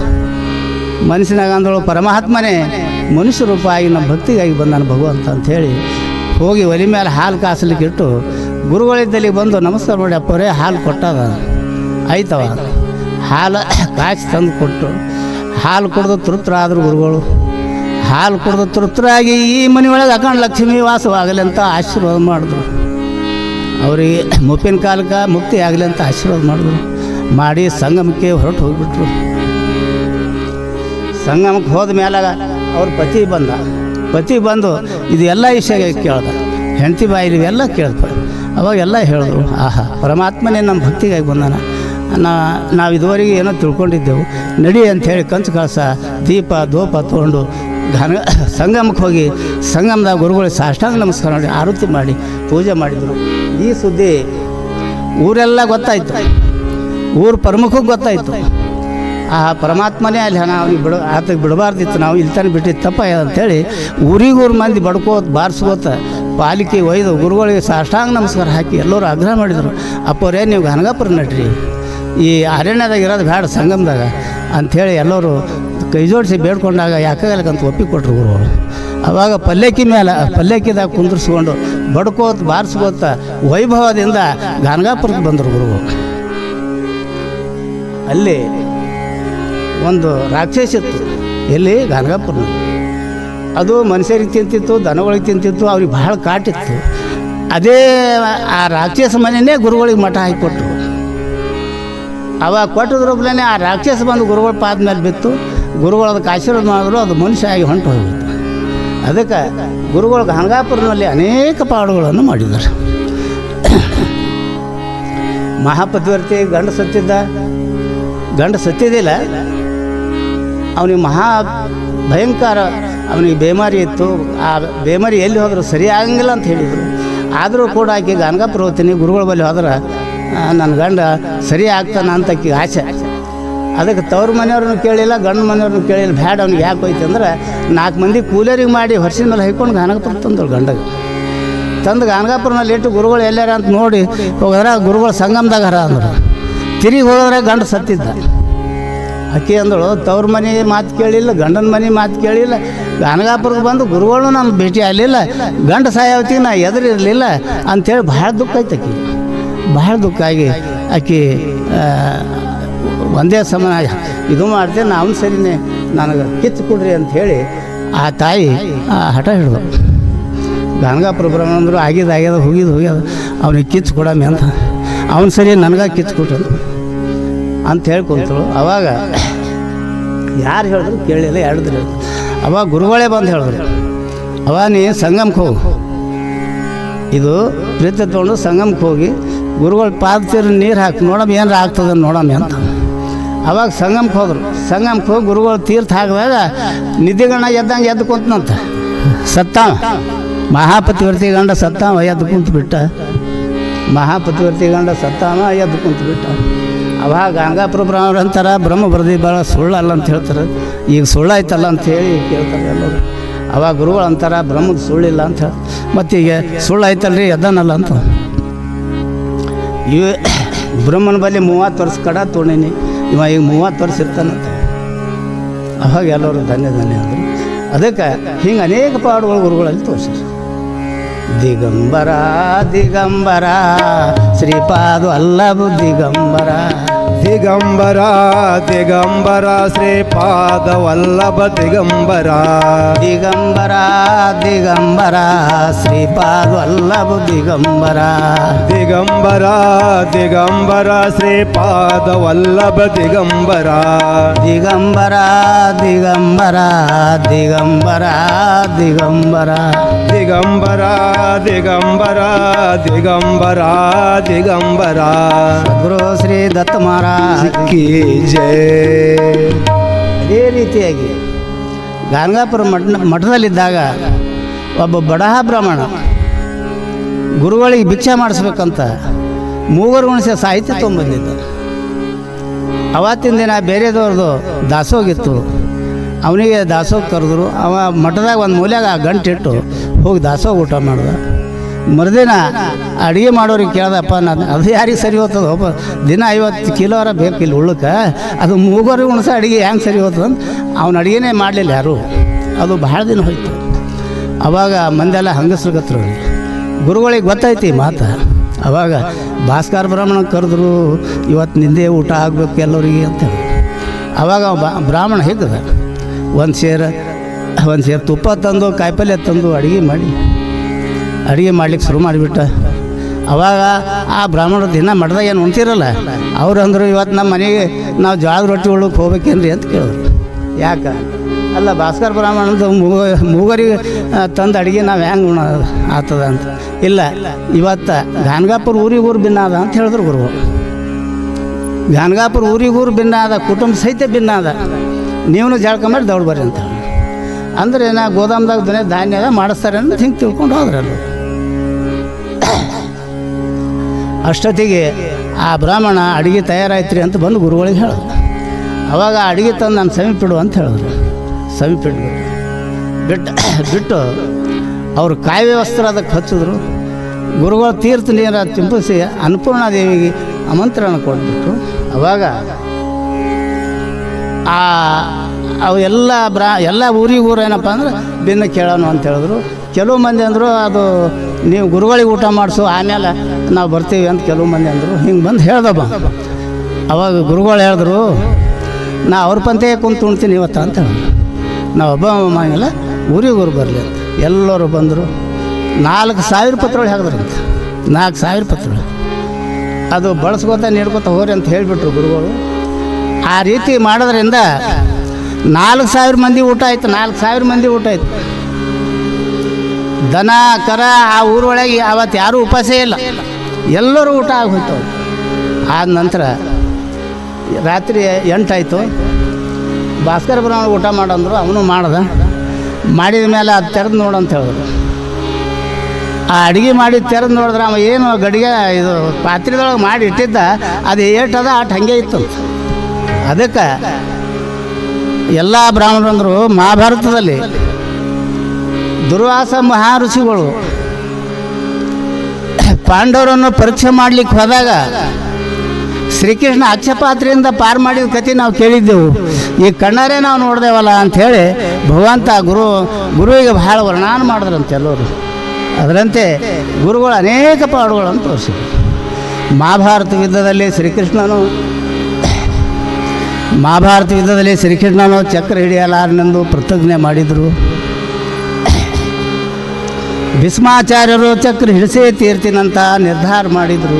ಮನಸ್ಸಿನಾಗ ಅಂದಳು, ಪರಮಾತ್ಮನೇ ಮನುಷ್ಯ ರೂಪ ಆಗಿ ನಮ್ಮ ಭಕ್ತಿಗಾಗಿ ಬಂದಾನ ಭಗವಂತ ಅಂಥೇಳಿ ಹೋಗಿ ಒಲಿ ಮೇಲೆ ಹಾಲು ಕಾಸಲಿಕ್ಕೆ ಇಟ್ಟು ಗುರುಗಳಿದ್ದಲ್ಲಿ ಬಂದು ನಮಸ್ಕಾರ ಮಾಡಿ, ಅಪ್ಪರೇ ಹಾಲು ಕೊಟ್ಟದ ಆಯ್ತವ. ಹಾಲು ಕಾಸಿ ತಂದು ಕೊಟ್ಟು ಹಾಲು ಕುಡಿದು ತೃಪ್ತರಾದರು ಗುರುಗಳು. ಹಾಲು ಕುಡಿದು ತೃಪ್ತರಾಗಿ ಈ ಮನೆಯೊಳಗೆ ಅಖಂಡ ಲಕ್ಷ್ಮೀ ವಾಸವಾಗಲಿ ಅಂತ ಆಶೀರ್ವಾದ ಮಾಡಿದ್ರು. ಅವರಿಗೆ ಮುಪ್ಪಿನ ಕಾಲಕ್ಕೆ ಮುಕ್ತಿ ಆಗಲಿ ಅಂತ ಆಶೀರ್ವಾದ ಮಾಡಿದ್ರು. ಮಾಡಿ ಸಂಗಮಕ್ಕೆ ಹೊರಟು ಹೋಗಿಬಿಟ್ರು. ಸಂಗಮಕ್ಕೆ ಹೋದ ಮೇಲೆ ಅವ್ರ ಪತಿ ಬಂದು ಇದು ಎಲ್ಲ ವಿಷಯ ಕೇಳ್ದ, ಹೆಂಡತಿ ಬಾಯಿಲಿ ಎಲ್ಲ ಕೇಳ್ತಾರೆ. ಅವಾಗೆಲ್ಲ ಹೇಳಿದ್ರು, ಆಹಾ ಪರಮಾತ್ಮನೇ ನಮ್ಮ ಭಕ್ತಿಗಾಗಿ ಬಂದಾನ, ನಾವು ಇದುವರೆಗೆ ಏನೋ ತಿಳ್ಕೊಂಡಿದ್ದೆವು, ನಡಿ ಅಂಥೇಳಿ ಕಂಚು ಕಳಸ ದೀಪ ಧೂಪ ತೊಗೊಂಡು ಸಂಗಮಕ್ಕೆ ಹೋಗಿ ಸಂಗಮದಾಗ ಗುರುಗಳಿಗೆ ಸಾಷ್ಟಾಂಗ ನಮಸ್ಕಾರ ಮಾಡಿ ಆರತಿ ಮಾಡಿ ಪೂಜೆ ಮಾಡಿದರು. ಈ ಸುದ್ದಿ ಊರೆಲ್ಲ ಗೊತ್ತಾಯಿತು, ಊರು ಪ್ರಮುಖಕ್ಕೆ ಗೊತ್ತಾಯಿತು. ಆ ಪರಮಾತ್ಮನೇ ಅಲ್ಲಿ ನಾವು ಆತಗೆ ಬಿಡಬಾರ್ದಿತ್ತು, ನಾವು ಇಲ್ಲಿ ತಾನೇ ಬಿಟ್ಟಿದ್ದು ತಪ್ಪ ಅಂಥೇಳಿ ಊರಿಗೂರು ಮಂದಿ ಬಡ್ಕೋತ ಬಾರಿಸ್ಕೋತ ಪಾಲಿಕೆ ಒಯ್ದು ಗುರುಗಳಿಗೆ ಸಾಷ್ಟಾಂಗ ನಮಸ್ಕಾರ ಹಾಕಿ ಎಲ್ಲರೂ ಆಗ್ರಹ ಮಾಡಿದರು, ಅಪ್ಪರೇ ನೀವು ಗಾಣಗಾಪುರ ನಡ್ರಿ, ಈ ಅರಣ್ಯದಾಗ ಇರೋದು ಬೇಡ ಸಂಗಮದಾಗ ಅಂಥೇಳಿ ಎಲ್ಲರೂ ಕೈ ಜೋಡಿಸಿ ಬೇಡ್ಕೊಂಡಾಗ ಯಾಕಾಗಲ್ಲಕ್ಕಂತ ಒಪ್ಪಿಕೊಟ್ರು ಗುರುಗಳು. ಆವಾಗ ಪಲ್ಲಕ್ಕಿದಾಗ ಕುಂದ್ರಿಸ್ಕೊಂಡು ಬಡ್ಕೋತ ಬಾರಿಸ್ಕೋತ ವೈಭವದಿಂದ ಗಾಣಗಾಪುರಕ್ಕೆ ಬಂದರು ಗುರುಗಳು. ಅಲ್ಲಿ ಒಂದು ರಾಕ್ಷಸ ಇತ್ತು. ಎಲ್ಲಿ? ಗಾನಗಾಪುರದಲ್ಲಿ. ಅದು ಮನುಷ್ಯರಿಗೆ ತಿಂತಿತ್ತು, ದನಗಳಿಗೆ ತಿಂತಿತ್ತು, ಅವ್ರಿಗೆ ಭಾಳ ಕಾಟಿತ್ತು. ಅದೇ ಆ ರಾಕ್ಷಸ ಮನೆಯೇ ಗುರುಗಳಿಗೆ ಮಠ ಹಾಕಿಕೊಟ್ರು. ಅವಾಗ ಕೊಟ್ಟದ್ರೊಬ್ಬನೇ ಆ ರಾಕ್ಷಸ ಬಂದು ಗುರುಗಳ ಪಾದ ಮೇಲೆ ಬಿತ್ತು. ಗುರುಗಳು ಅದಕ್ಕೆ ಆಶೀರ್ವಾದ ಮಾಡಿದ್ರು, ಅದು ಮನುಷ್ಯ ಆಗಿ ಹೊಂಟು ಹೋಗಿತ್ತು. ಅದಕ್ಕೆ ಗುರುಗಳು ಗಾನಗಾಪುರದಲ್ಲಿ ಅನೇಕ ಪಾಡುಗಳನ್ನು ಮಾಡಿದ್ದಾರೆ. ಮಹಾಪತಿವರ್ತಿ ಗಂಡ ಸತ್ತಿದ್ದಿಲ್ಲ. ಅವನಿಗೆ ಭಯಂಕರ ಅವನಿಗೆ ಬೇಮಾರಿ ಇತ್ತು. ಆ ಬೇಮಾರಿ ಎಲ್ಲಿ ಹೋದರೂ ಸರಿ ಆಗಂಗಿಲ್ಲ ಅಂತ ಹೇಳಿದರು. ಆದರೂ ಕೂಡ ಆಕೆ ಗಾನಗಾಪುರ ಹೋಗ್ತೀನಿ, ಗುರುಗಳ ಬಳಿ ಹೋದ್ರೆ ನನ್ನ ಗಂಡ ಸರಿ ಆಗ್ತಾನೆ ಅಂತ ಆಕೆ ಆಸೆ. ಅದಕ್ಕೆ ತವ್ರ ಮನೆಯವ್ರನ್ನ ಕೇಳಿಲ್ಲ, ಗಂಡ ಮನೆಯವ್ರನ್ನ ಕೇಳಿಲ್ಲ. ಬ್ಯಾಡ ಅವ್ನಿಗೆ ಯಾಕೆ ಹೋಯ್ತು ಅಂದ್ರೆ 4 ಮಂದಿ ಕೂಲರಿಗೆ ಮಾಡಿ ವರ್ಷದ ಮೇಲೆ ಹೈಕೊಂಡು ಗಾನಗಾಪುರ ತಂದಳು. ಗಂಡಗೆ ತಂದು ಗಾನಗಾಪುರನಲ್ಲಿ ಇಟ್ಟು ಗುರುಗಳು ಎಲ್ಲಾರ ಅಂತ ನೋಡಿ ಹೋಗಿದ್ರೆ ಗುರುಗಳು ಸಂಗಮದಾಗ ಹರ ಅಂದರು. ತಿರುಗಿ ಹೋಗಿದ್ರೆ ಗಂಡ ಸತ್ತಿದ್ದ. ಆಕೆ ಅಂದಳು ತವ್ರ ಮನೆ ಮಾತು ಕೇಳಿಲ್ಲ, ಗಂಡನ ಮನೆ ಮಾತು ಕೇಳಿಲ್ಲ, ಗಾನಗಾಪುರಕ್ಕೆ ಬಂದು ಗುರುಗಳು ನಾನು ಭೇಟಿ ಆಗಲಿಲ್ಲ, ಗಂಡ ಸಾಯಾವತ್ತಿಗೆ ನಾ ಎದುರಿರಲಿಲ್ಲ ಅಂಥೇಳಿ ಭಾಳ ದುಃಖ ಆಯ್ತು. ಭಾಳ ದುಃಖ ಆಗಿ ಆಕೆ ಒಂದೇ ಸಮ ಇದು ಮಾಡ್ತೇನೆ, ನಾವು ಸರಿನೇ ನನಗೆ ಕಿತ್ತು ಕೊಡ್ರಿ ಅಂಥೇಳಿ ಆ ತಾಯಿ ಹಠ ಹಿಡಿದು ಗಾನಗಾಪುರ ಬ್ರಹ್ಮಂದರು ಆಗ್ಯದ ಹೋಗ್ಯದ ಅವನಿಗೆ ಕಿತ್ತು ಕೊಡಮ್ಮೆ ಅಂತ. ಅವನು ಸರಿ ನನಗೆ ಕಿತ್ತು ಕೊಟ್ಟರು ಅಂತ ಹೇಳ್ಕೊಂತಳು. ಅವಾಗ ಯಾರು ಹೇಳಿದ್ರು ಕೇಳಿಲ್ಲ, ಹೇಳಿದ್ರು. ಅವಾಗ ಗುರುಗಳೇ ಬಂದು ಹೇಳಿದ್ರು, ಅವ ನೀ ಸಂಗಮಕ್ಕೆ ಹೋಗು, ಇದು ಪ್ರೀತಿ ತೊಗೊಂಡು ಸಂಗಮಕ್ಕೆ ಹೋಗಿ ಗುರುಗಳ ಪಾದ ತೀರ ನೀರು ಹಾಕಿ ನೋಡಮ್ಮ ಏನಾರ ಆಗ್ತದೆ ನೋಡಮ್ಮ ಅಂತ. ಅವಾಗ ಸಂಗಮಕ್ಕೆ ಹೋದರು. ಸಂಗಮಕ್ಕೆ ಹೋಗಿ ಗುರುಗಳು ತೀರ್ಥ ಹಾಕಿದಾಗ ನಿದ್ದೆಗಣ್ಣ ಎದ್ದಂಗೆ ಎದ್ದು ಕುಂತನಂತ. ಸತ್ತಾವ ಮಹಾಪತಿವರ್ತಿ ಗಂಡ ಸತ್ತಾವ, ಎದ್ದು ಕುಂತು ಬಿಟ್ಟ. ಮಹಾಪತಿವರ್ತಿ ಗಂಡ ಸತ್ತಾವ, ಎದ್ದು ಕುಂತು ಬಿಟ್ಟ. ಅವಾಗ ಗಾನಗಾಪುರ ಬ್ರಾಹ್ಮಣರು ಅಂತಾರೆ ಬ್ರಹ್ಮ ಬರೆದಿ ಭಾಳ ಸುಳ್ಳಲ್ಲ ಅಂತ ಹೇಳ್ತಾರೆ. ಈಗ ಸುಳ್ಳಾಯ್ತಲ್ಲ ಅಂತ ಹೇಳಿ ಕೇಳ್ತಾರೆ ಎಲ್ಲರೂ. ಅವಾಗ ಗುರುಗಳು ಅಂತಾರೆ ಬ್ರಹ್ಮದ ಸುಳ್ಳಿಲ್ಲ ಅಂತ ಹೇಳಿ. ಮತ್ತೀಗ ಸುಳ್ಳಾಯ್ತಲ್ರಿ ಎದ್ದಾನಲ್ಲ ಅಂತ. ಇವ ಬ್ರಹ್ಮನ ಬಳಿ 30 ವರ್ಷ ಕಡ ತೊಗೊಂಡೀನಿ, ಇವ ಈಗ 30 ವರ್ಷ ಇರ್ತಾನಂತ. ಅವಾಗ ಎಲ್ಲರೂ ಧನ್ಯ ಅಂದರು. ಅದಕ್ಕೆ ಹಿಂಗೆ ಅನೇಕ ಪಾಡುಗಳು ಗುರುಗಳಲ್ಲಿ ತೋರಿಸ್ತಾರೆ. ದಿಗಂಬರ ದಿಗಂಬರ ಶ್ರೀಪಾದ ವಲ್ಲಭ ದಿಗಂಬರ, ದಿಗಂಬರ ದಿಗಂಬರ ಶ್ರೀಪಾದ ವಲ್ಲಭ ದಿಗಂಬರ, ದಿಗಂಬರ ದಿಗಂಬರ ಶ್ರೀಪಾದ ವಲ್ಲಭ ದಿಗಂಬರ, ದಿಗಂಬರ ದಿಗಂಬರ ಶ್ರೀಪಾದ ವಲ್ಲಭ ದಿಗಂಬರ, ದಿಗಂಬರ ದಿಗಂಬರ ದಿಗಂಬರ ದಿಗಂಬರ, ದಿಗಂಬರ ದಿಗಂಬರ ದಿಗಂಬರ ದಿಗಂಬರ. ಗುರು ಶ್ರೀ ದತ್ತ ಮಹಾರಾಜ್ ಕಿ ಜಯ. ಅದೇ ರೀತಿಯಾಗಿ ಗಾನಗಾಪುರ ಮಠದಲ್ಲಿದ್ದಾಗ ಒಬ್ಬ ಬಡಹ ಬ್ರಾಹ್ಮಣ ಗುರುಗಳಿಗೆ ಭಿಕ್ಷೆ ಮಾಡಿಸ್ಬೇಕಂತ ಮೂವರು ಗುಣಿಸ ಸಾಹಿತ್ಯ ತೊಗೊಂಬಂದಿದ್ದ. ಅವತ್ತಿನ ದಿನ ಬೇರೆದವ್ರದ್ದು ದಾಸೋಗಿತ್ತು. ಅವನಿಗೆ ದಾಸೋಗ ಕರೆದ್ರು. ಅವ ಮಠದಾಗ ಒಂದು ಮೂಲೆಯಾಗ ಗಂಟಿಟ್ಟು ಹೋಗಿ ದಾಸೋಗ ಊಟ ಮಾಡ್ದ. ಮರುದಿನ ಅಡುಗೆ ಮಾಡೋರಿಗೆ ಕೇಳ್ದಪ್ಪ, ನಾನು ಅದು ಯಾರಿಗೆ ಸರಿ ಹೋಗ್ತದೆ? ಒಬ್ಬ ದಿನ 50 ಕಿಲೋರ ಬೇಕಿಲ್ಲ ಉಳ್ಳಕ್ಕೆ, ಅದು ಮೂಗರಿಗೆ ಉಣಸ ಅಡುಗೆ ಹೆಂಗೆ ಸರಿ ಹೋಗ್ತದೆ ಅಂತ ಅವ್ನು ಅಡುಗೆನೇ ಮಾಡಲಿಲ್ಲ ಯಾರು. ಅದು ಭಾಳ ದಿನ ಹೋಯ್ತು. ಅವಾಗ ಮಂದೆಲ್ಲ ಹಂಗಸ್ರಿಗತ್ರು. ಗುರುಗಳಿಗೆ ಗೊತ್ತಾಯ್ತು ಈ ಮಾತು. ಅವಾಗ ಭಾಸ್ಕರ ಬ್ರಾಹ್ಮಣ ಕರೆದ್ರು, ಇವತ್ತು ನಿಂದೆ ಊಟ ಆಗಬೇಕು ಎಲ್ಲರಿಗೆ ಅಂತೇಳಿ. ಅವಾಗ ಬ್ರಾಹ್ಮಣ ಹೇಗದ ಒಂದು ಸೇರು ತುಪ್ಪ ತಂದು ಕಾಯಿಪಲ್ಯ ತಂದು ಅಡುಗೆ ಮಾಡ್ಲಿಕ್ಕೆ ಶುರು ಮಾಡಿಬಿಟ್ಟ. ಅವಾಗ ಆ ಬ್ರಾಹ್ಮಣರು ದಿನ ಮಠದಾಗ ಏನು ಉಣ್ತಿರಲ್ಲ, ಅವ್ರು ಅಂದರು ಇವತ್ತು ನಮ್ಮ ಮನೆಗೆ ನಾವು ಜೋಳದ ರೊಟ್ಟಿ ಉಳ್ಳಕ್ಕೆ ಹೋಗ್ಬೇಕೇನ್ರಿ ಅಂತ ಕೇಳಿದ್ರು. ಯಾಕೆ? ಅಲ್ಲ ಭಾಸ್ಕರ ಬ್ರಾಹ್ಮಣದ ಮೂಗರಿಗೆ ತಂದು ಅಡುಗೆ ನಾವು ಹೆಂಗೆ ಉಣ ಆಗ್ತದ ಅಂತ. ಇಲ್ಲ, ಇವತ್ತು ಗಾನಗಾಪುರ ಊರಿಗೂರು ಭಿನ್ನ ಅದ ಅಂತ ಹೇಳಿದ್ರು ಗುರುಗಳು. ಗಾನಗಾಪುರ ಊರಿಗೂರು ಭಿನ್ನ ಅದ, ಕುಟುಂಬ ಸಹಿತ ಭಿನ್ನ ಅದ, ನೀವು ಜಳಕ ಮಾಡಿ ದೌಡ್ ಬರ್ರಿ ಅಂತ ಅಂದ್ರೆ ನಾ ಗೋದಾಮ್ದಾಗ ಧಾನ್ಯ ಅದ ಮಾಡಿಸ್ತಾರೆ ಅಂತ ಹಿಂಗೆ ತಿಳ್ಕೊಂಡು ಹೋದ್ರಲ್ಲ. ಅಷ್ಟೊತ್ತಿಗೆ ಆ ಬ್ರಾಹ್ಮಣ ಅಡುಗೆ ತಯಾರಾಯ್ತು ಅಂತ ಬಂದು ಗುರುಗಳಿಗೆ ಹೇಳಿದ್ರು. ಅವಾಗ ಅಡುಗೆ ತಂದು ನಾನು ಸಮೀಪಿಡು ಅಂತ ಹೇಳಿದ್ರು. ಬಿಟ್ಟು ಅವರು ಕಾವ್ಯ ವಸ್ತ್ರ ಅದಕ್ಕೆ ಹಚ್ಚಿದ್ರು. ಗುರುಗಳು ತೀರ್ಥ ನೀರ ತಿಂಪಿಸಿ ಅನ್ನಪೂರ್ಣಾದೇವಿಗೆ ಆಮಂತ್ರಣ ಕೊಟ್ಬಿಟ್ಟು ಅವಾಗ ಅವು ಎಲ್ಲ ಊರಿಗೂರು ಏನಪ್ಪ ಅಂದ್ರೆ ಭಿನ್ನ ಕೇಳೋಣ ಅಂತ ಹೇಳಿದ್ರು. ಕೆಲವು ಮಂದಿ ಅಂದರು ಅದು ನೀವು ಗುರುಗಳಿಗೆ ಊಟ ಮಾಡಿಸು ಆಮೇಲೆ ನಾವು ಬರ್ತೀವಿ ಅಂತ ಕೆಲವು ಮಂದಿ ಅಂದರು. ಹಿಂಗೆ ಬಂದು ಹೇಳ್ದಪ್ಪ. ಅವಾಗ ಗುರುಗಳು ಹೇಳಿದ್ರು, ನಾ ಅವ್ರ ಪಂತೆ ಕುಂತು ಉಣ್ತೀನಿ ಇವತ್ತು ಅಂತ ಹೇಳಿದ್ರು. ನಾವು ಒಬ್ಬ ಮಾಡಿಲ್ಲ, ಊರಿಗೆ ಬರಲಿ ಅಂತ ಎಲ್ಲರೂ ಬಂದರು. 4,000 ಪತ್ರೊಳಗೆ ಹಾಕಿದ್ರಂತೆ, 4,000 ಪತ್ರೊಳಗೆ. ಅದು ಬಳಸ್ಕೋತ ನೀಡ್ಕೋತ ಹೋರಿ ಅಂತ ಹೇಳಿಬಿಟ್ರು ಗುರುಗಳು. ಆ ರೀತಿ ಮಾಡೋದ್ರಿಂದ 4,000 ಮಂದಿ ಊಟ ಆಯ್ತು. 4,000 ಮಂದಿ ಊಟ ಆಯ್ತು. ದನ ಕರ ಆ ಊರೊಳಗೆ ಅವತ್ತು ಯಾರೂ ಉಪವಾಸೇ ಇಲ್ಲ, ಎಲ್ಲರೂ ಊಟ ಆಗೋಯ್ತು. ಆದ ನಂತರ ರಾತ್ರಿ 8 ಆಯಿತು. ಭಾಸ್ಕರ ಬ್ರಾಹ್ಮಣ ಊಟ ಮಾಡಂದ್ರು, ಅವನು ಮಾಡ್ದ. ಮಾಡಿದ ಮೇಲೆ ಅದು ತೆರೆದು ನೋಡಂತ ಹೇಳಿದ್ರು. ಆ ಅಡುಗೆ ಮಾಡಿ ತೆರೆದು ನೋಡಿದ್ರೆ ಅವ ಏನು ಗಡಿಗೆ ಇದು ಪಾತ್ರೆದೊಳಗೆ ಮಾಡಿ ಇಟ್ಟಿದ್ದ, ಅದು ಏಟದ ಅಷ್ಟು ಹಾಗೆ ಇತ್ತು. ಅದಕ್ಕೆ ಎಲ್ಲ ಬ್ರಾಹ್ಮಣರಂದರು ಮಹಾಭಾರತದಲ್ಲಿ ದುರ್ವಾಸ ಮಹಾಋಷಿಗಳು ಪಾಂಡವರನ್ನು ಪರೀಕ್ಷೆ ಮಾಡಲಿಕ್ಕೆ ಹೋದಾಗ ಶ್ರೀಕೃಷ್ಣ ಅಕ್ಷಪಾತ್ರೆಯಿಂದ ಪಾರು ಮಾಡಿದ ಕಥೆ ನಾವು ಕೇಳಿದ್ದೆವು. ಈ ಕಣ್ಣಾರೆ ನಾವು ನೋಡ್ದೇವಲ್ಲ ಅಂಥೇಳಿ ಭಗವಂತ ಗುರುವಿಗೆ ಬಹಳ ವರ್ಣನ ಮಾಡಿದ್ರಂತೆ ಎಲ್ಲರೂ. ಅದರಂತೆ ಗುರುಗಳು ಅನೇಕ ಪಾಡುಗಳನ್ನು ತೋರಿಸಿದರು. ಮಹಾಭಾರತ ಯುದ್ಧದಲ್ಲಿ ಶ್ರೀಕೃಷ್ಣನು ಚಕ್ರ ಹಿಡಿಯಲಾರನೆಂದು ಪ್ರತಿಜ್ಞೆ ಮಾಡಿದರು. ಭೀಷ್ಮಾಚಾರ್ಯರು ಚಕ್ರ ಹಿಡಿಸೇ ತೀರ್ತೀನಂತ ನಿರ್ಧಾರ ಮಾಡಿದರು.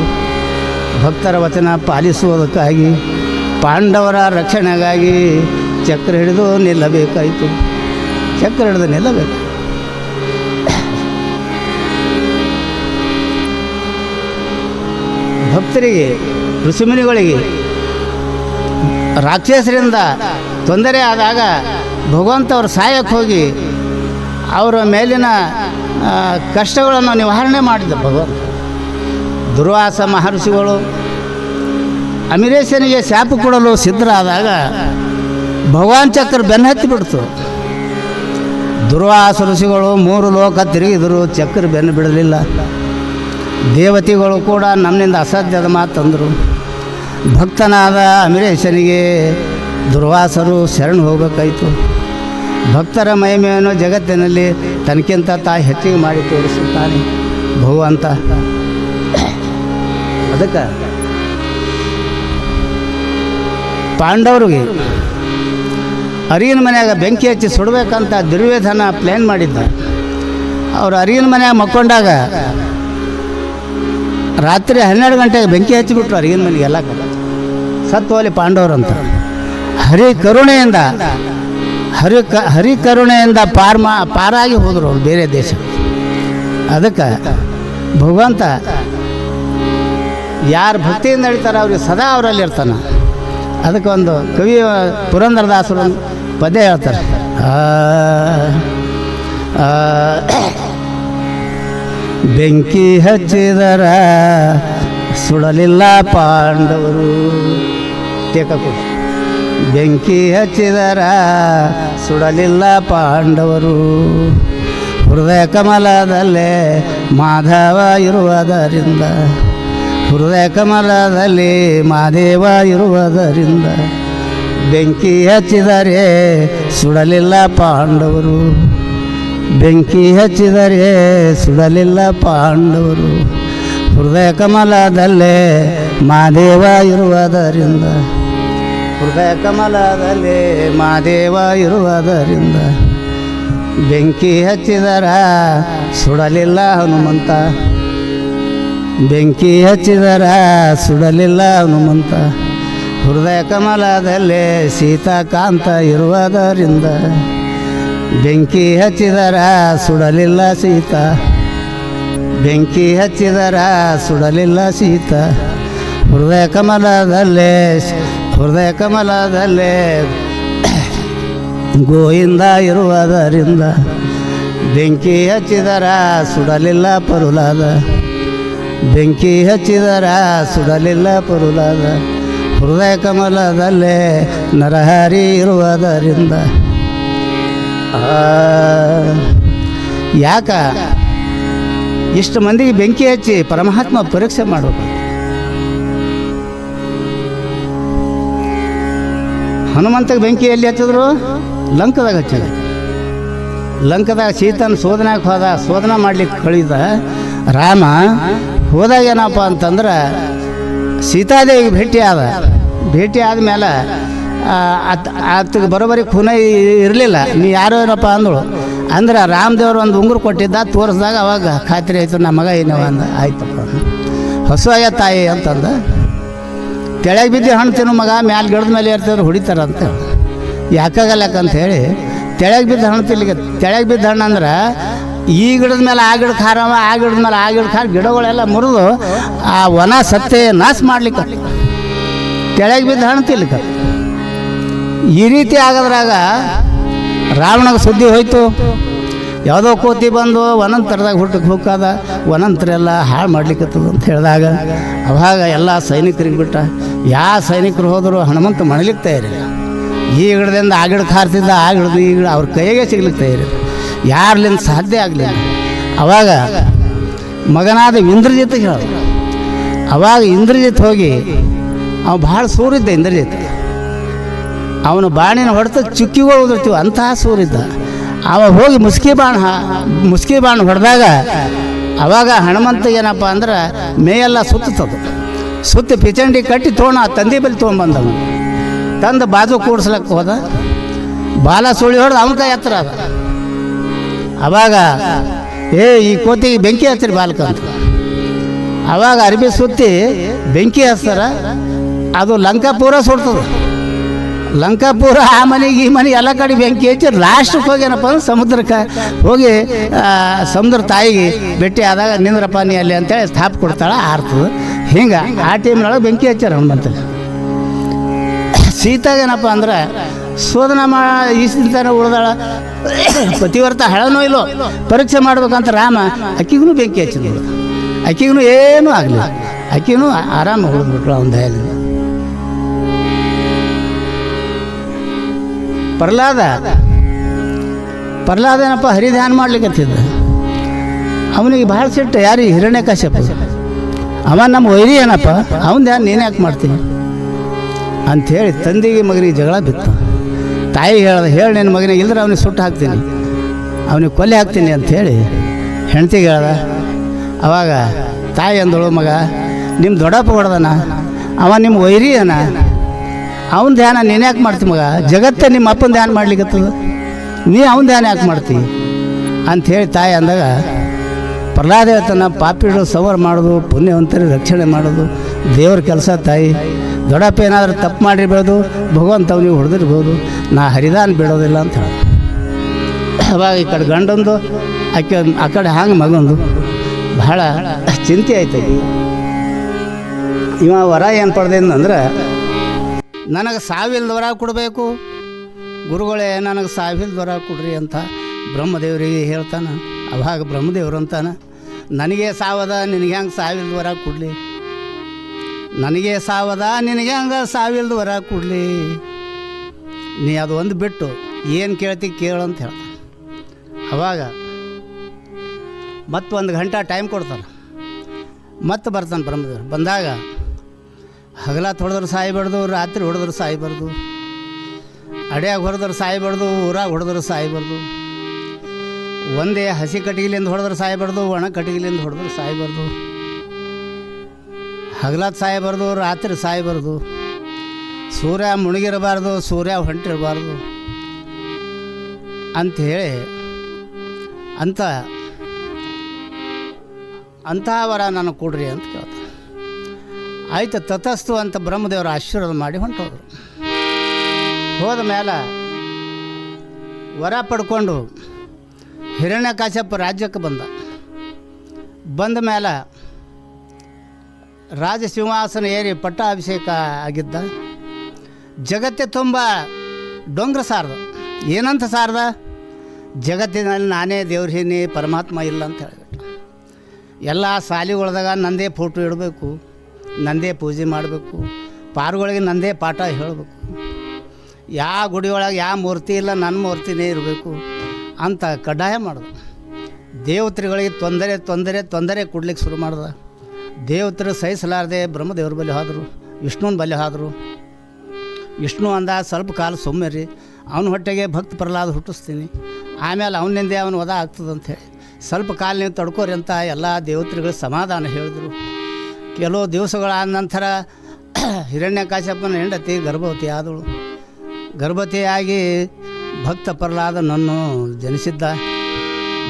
ಭಕ್ತರ ವಚನ ಪಾಲಿಸುವುದಕ್ಕಾಗಿ, ಪಾಂಡವರ ರಕ್ಷಣೆಗಾಗಿ ಚಕ್ರ ಹಿಡಿದು ನಿಲ್ಲಬೇಕಾಯಿತು. ಚಕ್ರ ಹಿಡಿದು ನಿಲ್ಲಬೇಕು. ಭಕ್ತರಿಗೆ, ಋಷಿಮುನಿಗಳಿಗೆ ರಾಕ್ಷಸರಿಂದ ತೊಂದರೆ ಆದಾಗ ಭಗವಂತವ್ರ ಸಹಾಯಕ್ಕೆ ಹೋಗಿ ಅವರ ಮೇಲಿನ ಕಷ್ಟಗಳನ್ನು ನಿವಾರಣೆ ಮಾಡಿದ ಭಗವಂತ. ದುರ್ವಾಸ ಮಹರ್ಷಿಗಳು ಅಮಿರೇಶನಿಗೆ ಶಾಪ ಕೊಡಲು ಸಿದ್ಧರಾದಾಗ ಭಗವಾನ್ ಚಕ್ರ ಬೆನ್ನತ್ತಿ ಬಿಡ್ತು. ದುರ್ವಾಸ ಋಷಿಗಳು 3 ಲೋಕ ತಿರುಗಿದರು, ಚಕ್ರ ಬೆನ್ನು ಬಿಡಲಿಲ್ಲ. ದೇವತೆಗಳು ಕೂಡ ನಮ್ಮಿಂದ ಅಸಾಧ್ಯದ ಮಾತಂದರು. ಭಕ್ತನಾದ ಅಮಿರೇಶನಿಗೆ ದುರ್ವಾಸರು ಶರಣ ಹೋಗಬೇಕಾಯಿತು. ಭಕ್ತರ ಮಹಿಮೆಯನ್ನು ಜಗತ್ತಿನಲ್ಲಿ ತನಕ್ಕಿಂತ ತಾಯಿ ಹೆಚ್ಚಿಗೆ ಮಾಡಿ ತೋರಿಸುತ್ತಾನೆ ಭಗವಂತ. ಅದಕ್ಕೆ ಪಾಂಡವರಿಗೆ ಅರಿಯನ ಮನೆಯಾಗ ಬೆಂಕಿ ಹಚ್ಚಿ ಸುಡಬೇಕಂತ ದುರ್ಯೋಧನ ಪ್ಲ್ಯಾನ್ ಮಾಡಿದ್ದ. ಅವರು ಅರಿಯನ ಮನೆಯಾಗ ಮಕ್ಕೊಂಡಾಗ ರಾತ್ರಿ 12 ಗಂಟೆಗೆ ಬೆಂಕಿ ಹಚ್ಚಿಬಿಟ್ರು ಅರಿಯನ ಮನೆಗೆ. ಎಲ್ಲ ಸತ್ವಲಿ ಪಾಂಡವರಂತ ಹರಿ ಕರುಣೆಯಿಂದ ಪಾರಾಗಿ ಹೋದರು ಅವ್ರು ಬೇರೆ ದೇಶ. ಅದಕ್ಕೆ ಭಗವಂತ ಯಾರು ಭಕ್ತಿಯಿಂದ ನಡೀತಾರೆ ಅವ್ರಿಗೆ ಸದಾ ಅವರಲ್ಲಿ ಇರ್ತಾನೆ. ಅದಕ್ಕೆ ಒಂದು ಕವಿ ಪುರಂದರದಾಸರು ಒಂದು ಪದ್ಯ ಹೇಳ್ತಾರೆ. ಬೆಂಕಿ ಹಚ್ಚಿದರ ಸುಡಲಿಲ್ಲ ಪಾಂಡವರು. ಟೇಕಕೊಡಿ. ಬೆಂಕಿ ಹಚ್ಚಿದರ ಸುಡಲಿಲ್ಲ ಪಾಂಡವರು, ಹೃದಯ ಕಮಲದಲ್ಲೇ ಮಾಧವ ಇರುವುದರಿಂದ, ಹೃದಯ ಕಮಲದಲ್ಲಿ ಮಾದೇವ ಇರುವುದರಿಂದ ಬೆಂಕಿ ಹಚ್ಚಿದರೆ ಸುಡಲಿಲ್ಲ ಪಾಂಡವರು, ಬೆಂಕಿ ಹಚ್ಚಿದರೆ ಸುಡಲಿಲ್ಲ ಪಾಂಡವರು, ಹೃದಯ ಕಮಲದಲ್ಲೇ ಮಾದೇವ ಇರುವುದರಿಂದ, ಹೃದಯ ಕಮಲದಲ್ಲಿ ಮಾದೇವ ಇರುವುದರಿಂದ ಬೆಂಕಿ ಹಚ್ಚಿದರ ಸುಡಲಿಲ್ಲ ಹನುಮಂತ, ಬೆಂಕಿ ಹಚ್ಚಿದರ ಸುಡಲಿಲ್ಲ ಹನುಮಂತ, ಹೃದಯ ಕಮಲದಲ್ಲಿ ಸೀತಾಕಾಂತ ಇರುವುದರಿಂದ ಬೆಂಕಿ ಹಚ್ಚಿದರ ಸುಡಲಿಲ್ಲ ಸೀತಾ, ಬೆಂಕಿ ಹಚ್ಚಿದರ ಸುಡಲಿಲ್ಲ ಸೀತಾ, ಹೃದಯ ಕಮಲದಲ್ಲೇ ಗೋವಿಂದ ಇರುವುದರಿಂದ ಬೆಂಕಿ ಹಚ್ಚಿದರ ಸುಡಲಿಲ್ಲ ಪರುಲಾದ, ಬೆಂಕಿ ಹಚ್ಚಿದರ ಸುಡಲಿಲ್ಲ ಪರುಲಾದ, ಹೃದಯ ಕಮಲದಲ್ಲೇ ನರಹರಿ ಇರುವುದರಿಂದ. ಯಾಕ ಇಷ್ಟು ಮಂದಿಗೆ ಬೆಂಕಿ ಹಚ್ಚಿ ಪರಮಾತ್ಮ ಪರೀಕ್ಷೆ ಮಾಡಬೇಕು. ಹನುಮಂತಗೆ ಬೆಂಕಿ ಎಲ್ಲಿ ಹಚ್ಚಿದ್ರು? ಲಂಕದಾಗ ಹಚ್ಚಿದ್ರು. ಲಂಕದಾಗ ಸೀತನ ಶೋಧನಾಕ್ಕೆ ಹೋದ, ಶೋಧನಾ ಮಾಡ್ಲಿಕ್ಕೆ ಕಳಿದ ರಾಮ. ಹೋದಾಗ ಏನಪ್ಪ ಅಂತಂದ್ರೆ ಸೀತಾದೇವಿಗೆ ಭೇಟಿ ಆದಮೇಲೆ ಆತಗೆ ಬರೋಬರಿ ಖೂನ ಇರಲಿಲ್ಲ. ನೀ ಯಾರೋ ಏನಪ್ಪ ಅಂದಳು. ಅಂದ್ರೆ ರಾಮದೇವ್ರು ಒಂದು ಉಂಗುರು ಕೊಟ್ಟಿದ್ದ, ತೋರಿಸ್ದಾಗ ಅವಾಗ ಖಾತ್ರಿ ಆಯಿತು ನಮ್ಮ ಮಗ ಏನವ ಅಂದ. ಆಯ್ತಪ್ಪ ಹಸುವಾಗ್ಯ ತಾಯಿ ಅಂತಂದ. ಕೆಳಗೆ ಬಿದ್ದು ಹಣ್ಣು ತಿನ್ನು ಮಗ, ಮ್ಯಾಲೆ ಗಿಡದ ಮೇಲೆ ಇರ್ತಿದ್ರು ಹೊಡಿತಾರಂತ. ಯಾಕಾಗಲ್ಲಕ್ಕಂತ ಹೇಳಿ ತೆಳಗೆ ಬಿದ್ದ ಹಣ್ಣು ತಿನ್ಲಿಕ್ಕೆ. ತೆಳಗೆ ಬಿದ್ದ ಹಣ್ಣು ಅಂದ್ರೆ ಈ ಗಿಡದ ಮೇಲೆ ಆ ಗಿಡ ಖಾರವ, ಆ ಗಿಡದ ಮೇಲೆ ಆ ಗಿಡ ಖಾರ, ಗಿಡಗಳೆಲ್ಲ ಮುರಿದು ಆ ವನ ಸತ್ತೆ ನಾಶ ಮಾಡ್ಲಿಕ್ಕೆ ತೆಳಗೆ ಬಿದ್ದ ಹಣ್ಣು ತಿನ್ಲಿಕ್ಕೆ. ಈ ರೀತಿ ಆಗೋದ್ರಾಗ ರಾವಣಗೆ ಸುದ್ದಿ ಹೋಯ್ತು. ಯಾವುದೋ ಕೋತಿ ಬಂದು ವನಂತರದಾಗ ಹುಟ್ಟಕ್ಕೆ ಹೋಗ್ಕಾದ, ವನಂತರೆಲ್ಲ ಹಾಳು ಮಾಡ್ಲಿಕ್ಕತ್ತದ ಅಂತ ಹೇಳಿದಾಗ ಅವಾಗ ಎಲ್ಲ ಸೈನಿಕರಿಗೆ ಬಿಟ್ಟ. ಯಾವ ಸೈನಿಕರು ಹೋದರೂ ಹನುಮಂತ ಮಣಲಿಕ್ಕೆ ತಯಾರಿಲ್ಲ. ಈ ಗಿಡದಿಂದ ಆ ಗಿಡಕ್ಕೆ ಹಾರ್ತಿದ್ದ, ಆ ಗಿಡದ ಈ ಗಿಡ ಅವ್ರ ಕೈಗೆ ಸಿಗ್ಲಿಕ್ಕೆ ತಯಾರಿಲ್ಲ. ಯಾರ್ಲಿಂದ ಸಾಧ್ಯ ಆಗಲಿಲ್ಲ. ಅವಾಗ ಮಗನಾದ ಇಂದ್ರಜಿತ್ಗೆ ಹೇಳ. ಅವಾಗ ಇಂದ್ರಜಿತ್ ಹೋಗಿ ಅವ ಭಾಳ ಸೂರಿದ್ದ. ಇಂದ್ರಜಿತ್ ಅವನು ಬಾಣಿನ ಹೊಡೆತ ಚುಕ್ಕಿಗಳು ಉದುರ್ತೀವಿ ಅಂತಹ ಸೂರಿದ್ದ. ಅವ ಹೋಗಿ ಮುಸ್ಕಿ ಬಾಣ ಹೊಡೆದಾಗ ಅವಾಗ ಹನುಮಂತಗೆ ಏನಪ್ಪ ಅಂದ್ರೆ ಮೇಯೆಲ್ಲ ಸುತ್ತದು. ಸುತ್ತಿ ಪಿಚಂಡಿ ಕಟ್ಟಿ ತಂದೆ ಬಲ್ಲಿ ತೊಗೊಂಬಂದವನು. ತಂದು ಬಾಜು ಕೂಡ್ಸ್ಲಕ್ಕೆ ಹೋದ. ಬಾಲ ಸುಳಿ ಹೊಡೆದು ಅವನ ಕೈ ಎತ್ತರ ಅದ. ಅವಾಗ ಈ ಕೋತಿಗೆ ಬೆಂಕಿ ಹಚ್ಚಿರಿ ಬಾಲಕಂತ. ಅವಾಗ ಅರ್ಬಿ ಸುತ್ತಿ ಬೆಂಕಿ ಹಚ್ತಾರ. ಅದು ಲಂಕಾಪುರ ಸುಡ್ತದೆ. ಲಂಕಾಪುರ ಆ ಮನೆಗೆ ಈ ಮನೆಗೆ ಎಲ್ಲ ಕಡೆ ಬೆಂಕಿ ಹಚ್ಚಿ ಲಾಸ್ಟಕ್ಕೆ ಹೋಗ್ಯಾನಪ್ಪ ಅಂದ್ರೆ ಸಮುದ್ರಕ್ಕೆ ಹೋಗಿ ಸಮುದ್ರ ತಾಯಿಗೆ ಭೇಟಿ ಆದಾಗ ನಿಂದ್ರಪ್ಪ ನೀ ಅಲ್ಲಿ ಅಂತೇಳಿ ಸ್ಥಾಪ್ ಕೊಡ್ತಾಳೆ, ಆರ್ತದೆ. ಹಿಂಗೆ ಆ ಟೈಮ್ನೊಳಗೆ ಬೆಂಕಿ ಹಚ್ಚಾರ ಹನುಮಂತಲ್ಲಿ. ಸೀತಾಗೇನಪ್ಪ ಅಂದ್ರೆ ಶೋಧನ ಈಸಿಂತಾನೆ ಉಳ್ದಾಳ. ಪತಿವರ್ತ ಹಳನೋ ಇಲ್ಲೋ ಪರೀಕ್ಷೆ ಮಾಡ್ಬೇಕಂತ ರಾಮ ಅಕ್ಕಿಗೂ ಬೆಂಕಿ ಹಚ್ಚಿದ್ರು. ಅಕ್ಕಿಗೂ ಏನೂ ಆಗಲಿಲ್ಲ. ಅಕ್ಕಿನೂ ಆರಾಮ ಉಳಿದ್ಬಿಟ್ರು ಅವನ ದಯದಿಂದ. ಪ್ರಹ್ಲಾದ ಏನಪ್ಪ ಹರಿಧ್ಯಾನ ಮಾಡ್ಲಿಕ್ಕತ್ತಿದ್ದ. ಅವನಿಗೆ ಭಾಳ ಸಿಟ್ಟು. ಯಾರಿಗೆ? ಹಿರಣ್ಯಕಶ್ಯಪ. ಅವ ನಮ್ಮ ವೈರಿ ಏನಪ್ಪ, ಅವನ ಧ್ಯಾನ ನೀನು ಯಾಕೆ ಮಾಡ್ತೀನಿ ಅಂಥೇಳಿ ತಂದೆಗೆ ಮಗನಿಗೆ ಜಗಳ ಬಿತ್ತು. ತಾಯಿ ಹೇಳಿ ನಿನ್ನ ಮಗನಿಗೆ ಇಲ್ಲದ್ರೆ ಅವನಿಗೆ ಸುಟ್ಟು ಹಾಕ್ತೀನಿ, ಅವನಿಗೆ ಕೊಲೆ ಹಾಕ್ತೀನಿ ಅಂಥೇಳಿ ಹೆಂಡ್ತಿಗೆ ಹೇಳ್ದ. ಅವಾಗ ತಾಯಿ ಅಂದಳು, ಮಗ ನಿಮ್ಮ ದೊಡ್ಡಪ್ಪ ಹೊಡೆದನ, ಅವ ನಿಮ್ಮ ವೈರಿ ಅನ, ಅವನ ಧ್ಯಾನ ನೀನು ಯಾಕೆ ಮಾಡ್ತಿ ಮಗ? ಜಗತ್ತೇ ನಿಮ್ಮ ಅಪ್ಪನ ಧ್ಯಾನ ಮಾಡ್ಲಿಕ್ಕತ್ತದ, ನೀ ಅವನ ಧ್ಯಾನ ಯಾಕೆ ಮಾಡ್ತಿ ಅಂಥೇಳಿ ತಾಯಿ ಅಂದಾಗ ಪ್ರಹ್ಲಾದ ಹೇಳ್ತಾನ, ಪಾಪಿಗಳು ಸಂವರ ಮಾಡೋದು, ಪುಣ್ಯವಂತರಿಗೆ ರಕ್ಷಣೆ ಮಾಡೋದು ದೇವ್ರ ಕೆಲಸ ತಾಯಿ. ದೊಡ್ಡಪ್ಪ ಏನಾದರೂ ತಪ್ಪು ಮಾಡಿರ್ಬೋದು, ಭಗವಂತ ಅವನಿಗೆ ಹೊಡೆದಿರ್ಬೋದು, ನಾ ಹರಿದಾನ ಬಿಡೋದಿಲ್ಲ ಅಂತ ಹೇಳ. ಅವಾಗ ಈ ಕಡೆ ಗಂಡಂದು ಆಕೆ ಆ ಕಡೆ ಹಂಗೆ ಮಗಂದು ಭಾಳ ಚಿಂತೆ ಆಯ್ತಾಗಿ. ಇವ ವರ ಏನು ಪಡೆದೇನಂದ್ರೆ, ನನಗೆ ಸಾವಿಲ್ದ ವರ ಕೊಡಬೇಕು ಗುರುಗಳೇ, ನನಗೆ ಸಾವಿಲ್ದ ವರ ಕೊಡ್ರಿ ಅಂತ ಬ್ರಹ್ಮದೇವರಿಗೆ ಹೇಳ್ತಾನೆ. ಅವಾಗ ಬ್ರಹ್ಮದೇವ್ರು ಅಂತಾನೆ, ನನಗೆ ಸಾವದ ನಿನಗೆ ಹೆಂಗೆ ಸಾವಿಲ್ದ ವರ ಕೊಡಲಿ, ನನಗೆ ಸಾವದ ನಿನಗೆ ಹಂಗೆ ಸಾವಿಲ್ದ ವರ ಕೊಡಲಿ, ನೀ ಅದು ಒಂದು ಬಿಟ್ಟು ಏನು ಕೇಳ್ತಿ ಕೇಳು ಅಂತ ಹೇಳ್ತಾನೆ. ಅವಾಗ ಮತ್ತೊಂದು ಗಂಟೆ ಟೈಮ್ ಕೊಡ್ತಾನೆ. ಮತ್ತೆ ಬರ್ತಾನೆ ಬ್ರಹ್ಮದೇವ್ರು. ಬಂದಾಗ ಹಗಲಾತ್ ಹೊಡೆದ್ರೆ ಸಾಯ್ಬಾರ್ದು, ರಾತ್ರಿ ಹೊಡೆದ್ರೆ ಸಾಯ್ಬಾರ್ದು, ಅಡ್ಯಾಗ ಹೊಡೆದ್ರೆ ಸಾಯ್ಬಾರ್ದು, ಊರಾಗ ಹೊಡೆದ್ರೆ ಸಾಯ್ಬಾರ್ದು, ಒಂದೇ ಹಸಿ ಕಟ್ಟಿಗೆಲಿಂದ ಹೊಡೆದ್ರೆ ಸಾಯ್ಬಾರ್ದು, ಒಣ ಕಟ್ಟಿಗೆಲಿಂದ ಹೊಡೆದ್ರೆ ಸಾಯ್ಬಾರ್ದು, ಹಗಲಾತ್ ಸಾಯ್ಬಾರ್ದು, ರಾತ್ರಿ ಸಾಯ್ಬಾರ್ದು, ಸೂರ್ಯ ಮುಳುಗಿರಬಾರ್ದು, ಸೂರ್ಯ ಹೊಂಟಿರಬಾರ್ದು ಅಂಥೇಳಿ ಅಂತಹ ವರ ನನಗೆ ಕೊಡ್ರಿ ಅಂತ ಕೇಳ್ತಾರೆ. ಆಯ್ತು ತತಸ್ತು ಅಂತ ಬ್ರಹ್ಮದೇವರ ಆಶೀರ್ವಾದ ಮಾಡಿ ಹೊಂಟೋದ್ರು. ಹೋದ ಮೇಲೆ ವರ ಪಡ್ಕೊಂಡು ಹಿರಣ್ಯಕಶ್ಯಪ ರಾಜ್ಯಕ್ಕೆ ಬಂದ ಮೇಲೆ ರಾಜ ಸಿಂಹಾಸನ ಏರಿ ಪಟ್ಟಾಭಿಷೇಕ ಆಗಿದ್ದ. ಜಗತ್ತೇ ತುಂಬ ಡೊಂಗ್ರ ಸಾರ್ದ. ಏನಂತ ಸಾರ್ದ? ಜಗತ್ತಿನಲ್ಲಿ ನಾನೇ ದೇವ್ರಹೀನಿ, ಪರಮಾತ್ಮ ಇಲ್ಲ ಅಂತ ಹೇಳಿಬಿಟ್ಟು. ಎಲ್ಲ ಶಾಲೆಗಳ್ದಾಗ ನಂದೇ ಫೋಟೋ ಇಡಬೇಕು, ನಂದೇ ಪೂಜೆ ಮಾಡಬೇಕು, ಪಾರುಗಳಿಗೆ ನಂದೇ ಪಾಠ ಹೇಳಬೇಕು, ಯಾವ ಗುಡಿ ಒಳಗೆ ಯಾವ ಮೂರ್ತಿ ಇಲ್ಲ, ನನ್ನ ಮೂರ್ತಿನೇ ಇರಬೇಕು ಅಂತ ಕಡ್ಡಾಯ ಮಾಡಿದ. ದೇವತೆಗಳಿಗೆ ತೊಂದರೆ ಕೊಡ್ಲಿಕ್ಕೆ ಶುರು ಮಾಡ್ದ. ದೇವತರು ಸಹಿಸಲಾರದೆ ಬ್ರಹ್ಮದೇವ್ರ ಬಳಿ ಹೋದರು, ವಿಷ್ಣುವಿನ ಬಳಿ ಹೋದರು. ವಿಷ್ಣು ಅಂದ, ಸ್ವಲ್ಪ ಕಾಲ ಸುಮ್ಮನೆ ಅವನ ಹೊಟ್ಟೆಗೆ ಭಕ್ತ ಪ್ರಹ್ಲಾದ ಹುಟ್ಟಿಸ್ತೀನಿ, ಆಮೇಲೆ ಅವನಿಂದೆ ಅವನು ವಧ ಆಗ್ತದಂಥೇಳಿ ಸ್ವಲ್ಪ ಕಾಲ ನೀವು ತಡ್ಕೋರಿ ಅಂತ ಎಲ್ಲ ದೇವತೆಗಳು ಸಮಾಧಾನ ಹೇಳಿದ್ರು. ಕೆಲವು ದಿವಸಗಳಾದ ನಂತರ ಹಿರಣ್ಯಕಶ್ಯಪನ ಹೆಂಡತಿ ಗರ್ಭವತಿ ಆದಳು. ಗರ್ಭವತಿಯಾಗಿ ಭಕ್ತ ಪ್ರಹ್ಲಾದನನ್ನು ಜನಿಸಿದ್ದ.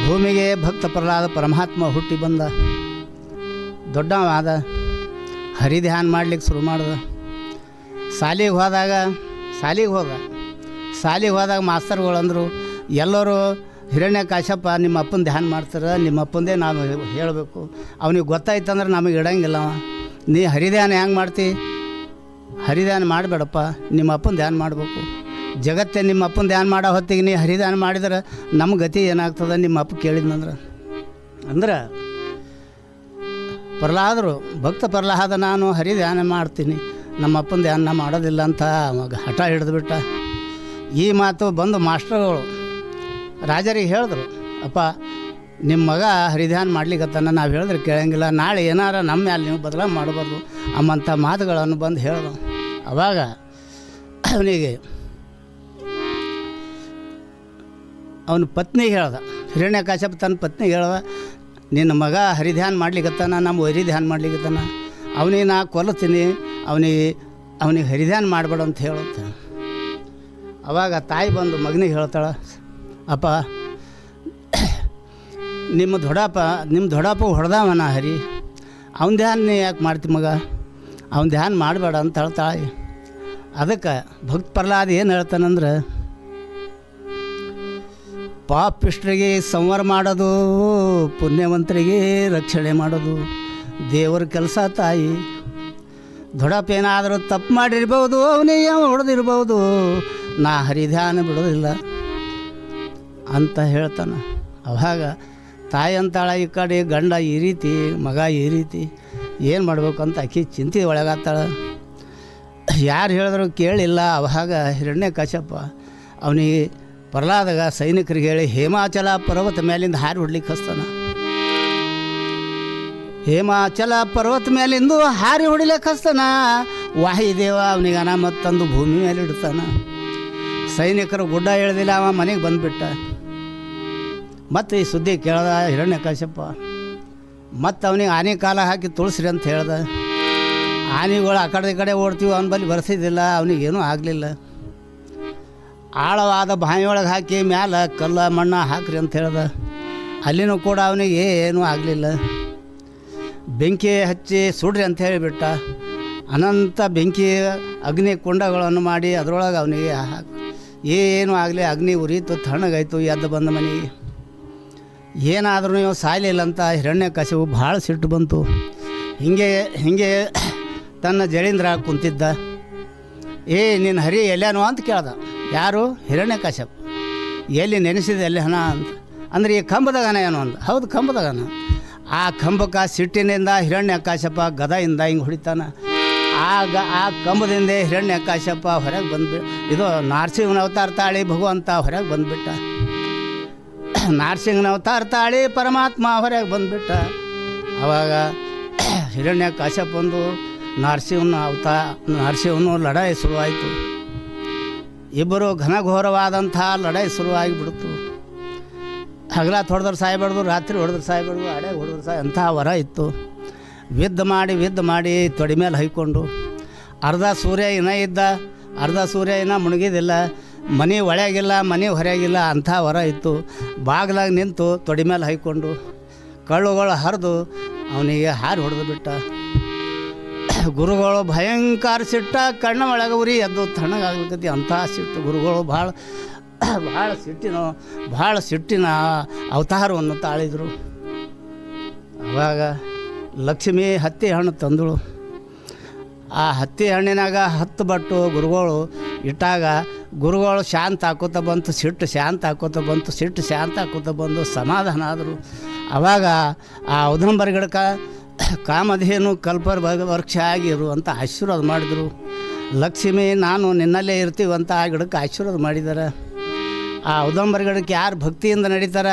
ಭೂಮಿಗೆ ಭಕ್ತ ಪ್ರಹ್ಲಾದ ಪರಮಾತ್ಮ ಹುಟ್ಟಿ ಬಂದ. ದೊಡ್ಡವಾದ ಹರಿಧ್ಯಾನ ಮಾಡ್ಲಿಕ್ಕೆ ಶುರು ಮಾಡ್ದ. ಶಾಲಿಗೆ ಹೋದಾಗ ಮಾಸ್ತರ್ಗಳು ಅಂದರು, ಎಲ್ಲರೂ ಹಿರಣ್ಯಕಾಶ್ಯಪ ನಿಮ್ಮ ಅಪ್ಪನ ಧ್ಯಾನ ಮಾಡ್ತಾರೆ, ನಿಮ್ಮ ಅಪ್ಪಂದೇ ನಾವು ಹೇಳಬೇಕು, ಅವನಿಗೆ ಗೊತ್ತಾಯ್ತಂದ್ರೆ ನಮಗೆ ಇಡಂಗಿಲ್ಲ. ನೀ ಹರಿಧ್ಯಾನ ಹೆಂಗೆ ಮಾಡ್ತಿ? ಹರಿಧ್ಯಾನ ಮಾಡಬೇಡಪ್ಪ, ನಿಮ್ಮ ಅಪ್ಪನ ಧ್ಯಾನ ಮಾಡಬೇಕು. ಜಗತ್ತೇ ನಿಮ್ಮ ಅಪ್ಪನ ಧ್ಯಾನ ಮಾಡೋ ಹೊತ್ತಿಗೆ ನೀ ಹರಿಧ್ಯಾನ ಮಾಡಿದ್ರೆ ನಮ್ಮ ಗತಿ ಏನಾಗ್ತದೆ ನಿಮ್ಮ ಅಪ್ಪ ಕೇಳಿದ್ನಂದ್ರೆ ಪ್ರಹ್ಲಾದರು ಭಕ್ತ ಪ್ರಹ್ಲಾದ ನಾನು ಹರಿಧ್ಯಾನ ಮಾಡ್ತೀನಿ, ನಮ್ಮ ಅಪ್ಪನ ಧ್ಯಾನ ಮಾಡೋದಿಲ್ಲ ಅಂತ ಅವಾಗ ಹಠ ಹಿಡಿದುಬಿಟ್ಟ. ಈ ಮಾತು ಬಂದು ಮಾಸ್ಟರ್ಗಳು ರಾಜರಿಗೆ ಹೇಳಿದ್ರು, ಅಪ್ಪ ನಿಮ್ಮ ಮಗ ಹರಿಧ್ಯಾನ ಮಾಡ್ಲಿಕ್ಕತ್ತಾನ, ನಾವು ಹೇಳಿದ್ರೆ ಕೇಳಂಗಿಲ್ಲ, ನಾಳೆ ಏನಾರ ನಮ್ಮ ಮೇಲೆ ನೀವು ಬದಲಾವಣೆ ಮಾಡಬಾರ್ದು ಅಮ್ಮಂಥ ಮಾತುಗಳನ್ನು ಬಂದು ಹೇಳ್ದು. ಅವಾಗ ಅವನಿಗೆ ಅವನ ಪತ್ನಿಗೆ ಹೇಳ್ದ, ಹಿರಣ್ಯಕಾಶ್ಯಪ ತನ್ನ ಪತ್ನಿಗೆ ಹೇಳ್ದ, ನಿನ್ನ ಮಗ ಹರಿಧ್ಯಾನ ಮಾಡ್ಲಿಕ್ಕತ್ತಾನ, ನಮ್ಮ ಹರಿಧ್ಯಾನ ಮಾಡ್ಲಿಕ್ಕತ್ತಾನ, ಅವನಿಗೆ ನಾ ಕೊಲ್ಲುತ್ತೀನಿ, ಅವನಿಗೆ ಹರಿಧ್ಯಾನ ಮಾಡಬೇಡ ಅಂತ ಹೇಳುತ್ತೆ. ಅವಾಗ ತಾಯಿ ಬಂದು ಮಗನಿಗೆ ಹೇಳ್ತಾಳೆ, ಅಪ್ಪ ನಿಮ್ಮ ದೊಡ್ಡಪ್ಪ ಹೊಡೆದವನ ಹರಿ, ಅವನ ಧ್ಯಾನ ಯಾಕೆ ಮಾಡ್ತಿ ಮಗ, ಅವನ ಧ್ಯಾನ ಮಾಡಬೇಡ ಅಂತ ಹೇಳ್ತಾಳೆ. ಅದಕ್ಕೆ ಭಕ್ತ ಪ್ರಹ್ಲಾದ ಏನು ಹೇಳ್ತಾನಂದ್ರೆ, ಪಾಪಿಷ್ಟ್ರಿಗೆ ಸಂವರ ಮಾಡೋದು, ಪುಣ್ಯವಂತರಿಗೆ ರಕ್ಷಣೆ ಮಾಡೋದು ದೇವರ ಕೆಲಸ ತಾಯಿ. ದೊಡ್ಡಪ್ಪ ಏನಾದರೂ ತಪ್ಪು ಮಾಡಿರ್ಬೋದು, ಅವನಿಗೆ ಹೊಡೆದಿರ್ಬೋದು, ನಾ ಹರಿಧ್ಯಾನ ಬಿಡೋದಿಲ್ಲ ಅಂತ ಹೇಳ್ತಾನೆ. ಅವಾಗ ತಾಯಿ ಅಂತಾಳ, ಈ ಕಡೆ ಗಂಡ ಈ ರೀತಿ, ಮಗ ಈ ರೀತಿ, ಏನು ಮಾಡ್ಬೇಕು ಅಂತ ಆಕಿ ಚಿಂತೆ ಒಳಗಾತಾಳೆ. ಯಾರು ಹೇಳಿದ್ರು ಕೇಳಿಲ್ಲ. ಅವಾಗ ಹಿರಣ್ಯಕಾಶ್ಯಪ ಅವನಿಗೆ ಪ್ರಹ್ಲಾದಾಗ ಸೈನಿಕರಿಗೆ ಹೇಳಿ ಹೇಮಾಚಲ ಪರ್ವತ ಮೇಲಿಂದ ಹಾರಿ ಹೊಡ್ಲಿಕ್ಕೆ ಹಸ್ತಾನ. ಹೇಮಾಚಲ ಪರ್ವತ ಮೇಲಿಂದು ಹಾರಿ ಹೊಡಿಲಿಕ್ಕೆ ಹಸ್ತಾನ. ವಾಯುದೇವ ಅವನಿಗೆ ಅನಾಮತ್ ತಂದು ಭೂಮಿ ಮೇಲೆ ಇಡ್ತಾನ. ಸೈನಿಕರು ಗುಡ್ಡ ಇಳ್ದಿಲ್ಲ, ಅವ ಮನೆಗೆ ಬಂದುಬಿಟ್ಟ. ಮತ್ತು ಈ ಸುದ್ದಿ ಕೇಳ್ದ ಹಿರಣ್ಯಕಾಶ್ಯಪ. ಮತ್ತು ಅವನಿಗೆ ಆನೆ ಕಾಲ ಹಾಕಿ ತುಳಸ್ರಿ ಅಂತ ಹೇಳ್ದ. ಆನೆಗಳು ಆ ಕಡೆ ಈ ಕಡೆ ಓಡ್ತೀವಿ, ಅವನ ಬಳಿ ಬರ್ಸಿದ್ದಿಲ್ಲ, ಅವನಿಗೇನೂ ಆಗಲಿಲ್ಲ. ಆಳವಾದ ಬಾಯಿಯೊಳಗೆ ಹಾಕಿ ಮ್ಯಾಲೆ ಕಲ್ಲ ಮಣ್ಣು ಹಾಕ್ರಿ ಅಂತ ಹೇಳ್ದ. ಅಲ್ಲಿನೂ ಕೂಡ ಅವನಿಗೆ ಏನೂ ಆಗಲಿಲ್ಲ. ಬೆಂಕಿ ಹಚ್ಚಿ ಸುಡ್ರಿ ಅಂತ ಹೇಳಿಬಿಟ್ಟ. ಅನಂತ ಬೆಂಕಿ ಅಗ್ನಿ ಕುಂಡಗಳನ್ನು ಮಾಡಿ ಅದರೊಳಗೆ ಅವನಿಗೆ ಏನೂ ಆಗಲಿ. ಅಗ್ನಿ ಉರಿಯಿತು, ತಣ್ಣಗಾಯ್ತು, ಎದ್ದು ಬಂದ ಮನೆಗೆ. ಏನಾದರೂ ನೀವು ಸಾಯಲಿಲ್ಲ ಅಂತ ಹಿರಣ್ಯಕಾಶಿವು ಭಾಳ ಸಿಟ್ಟು ಬಂತು. ಹಿಂಗೆ ತನ್ನ ಜಳೀಂದ್ರ ಕುಂತಿದ್ದ. ನಿನ್ನ ಹರಿ ಎಲ್ಲೇನೋ ಅಂತ ಕೇಳ್ದ. ಯಾರು? ಹಿರಣ್ಯಕಾಶ್ಯಪ. ಎಲ್ಲಿ ನೆನೆಸಿದೆ ಎಲ್ಲಿ ಹಣ ಅಂತ. ಅಂದ್ರೆ ಈ ಕಂಬದಾಗನ ಏನು ಅಂದ. ಹೌದು, ಕಂಬದಾಗನ. ಆ ಕಂಬಕ್ಕೆ ಸಿಟ್ಟಿನಿಂದ ಹಿರಣ್ಯಕಾಶ್ಯಪ ಗದೆಯಿಂದ ಹಿಂಗೆ ಹೊಡಿತಾನ. ಆ ಕಂಬದಿಂದ ಹಿರಣ್ಯಕಾಶ್ಯಪ ಹೊರಗೆ ಬಂದ್ಬಿಟ್ಟು, ಇದು ನಾರಸಿಂಹನ ಅವತಾರ ತಾಳಿ ಭಗವಂತ ಹೊರಗೆ ಬಂದುಬಿಟ್ಟ. ನಾರಸಿಂಹನ ಅವತಾರ ತಾಳಿ ಪರಮಾತ್ಮ ಹೊರಗೆ ಬಂದುಬಿಟ್ಟ. ಆವಾಗ ಹಿರಣ್ಯಕಾಶ್ಯಪಂದು ನರಸಿಂಹನು ಲಡಾಯಿ ಶುರುವಾಯಿತು. ಇಬ್ಬರು ಘನಘೋರವಾದಂಥ ಲಡಾಯಿ ಶುರುವಾಗಿಬಿಡ್ತು. ಹಗಲಾತ್ ಹೊಡೆದ್ರೆ ಸಾಯ್ಬಾರ್ದು, ರಾತ್ರಿ ಹೊಡೆದ್ರೆ ಸಾಯ್ಬಾರ್ದು, ಅಡೆ ಹೊಡೆದ್ರೆ ಅಂಥ ವರ ಇತ್ತು. ವಿದ್ದ ಮಾಡಿ ತೊಡೆ ಮೇಲೆ ಹೈಕೊಂಡು, ಅರ್ಧ ಸೂರ್ಯ ಇದ್ದ, ಅರ್ಧ ಸೂರ್ಯ ಮುಳುಗಿದಿಲ್ಲ, ಮನೆ ಒಳಗಿಲ್ಲ, ಮನೆ ಹೊರಗಿಲ್ಲ, ಅಂಥ ವರ ಇತ್ತು. ಬಾಗಿಲಾಗ ನಿಂತು ತೊಡೆ ಮೇಲೆ ಹೈಕೊಂಡು ಕಳ್ಳುಗಳು ಹರಿದು ಅವನಿಗೆ ಹಾರಿ ಹೊಡೆದು ಬಿಟ್ಟ. ಗುರುಗಳು ಭಯಂಕರ ಸಿಟ್ಟ, ಕಣ್ಣ ಒಳಗೆ ಉರಿ ಎದ್ದು ತಣ್ಣಗಾಗ್ಲಿಕ್ಕತಿ. ಅಂಥ ಸಿಟ್ಟು ಗುರುಗಳು ಭಾಳ ಸಿಟ್ಟಿನ ಅವತಾರವನ್ನು ತಾಳಿದರು. ಆವಾಗ ಲಕ್ಷ್ಮಿ ಹತ್ತಿ ಹಣ್ಣು ತಂದಳು. ಆ ಹತ್ತಿ ಹಣ್ಣಿನಾಗ 10 ಬಟ್ಟು ಗುರುಗಳು ಇಟ್ಟಾಗ ಗುರುಗಳು ಶಾಂತ ಹಾಕೋತ ಬಂತು, ಸಿಟ್ಟು ಶಾಂತ ಹಾಕೋತ ಬಂದು ಸಮಾಧಾನ ಆದರು. ಆವಾಗ ಆ ಔದಂಬರ ಗಿಡಕ್ಕೆ ಕಾಮಧೇನು ಕಲ್ಪರ್ ವೃಕ್ಷ ಆಗಿರು ಅಂತ ಆಶೀರ್ವಾದ ಮಾಡಿದರು. ಲಕ್ಷ್ಮಿ ನಾನು ನಿನ್ನಲ್ಲೇ ಇರ್ತೀವಂತ ಆ ಗಿಡಕ್ಕೆ ಆಶೀರ್ವಾದ ಮಾಡಿದ್ದಾರೆ. ಆ ಔದಂಬರ ಗಿಡಕ್ಕೆ ಯಾರು ಭಕ್ತಿಯಿಂದ ನಡೀತಾರ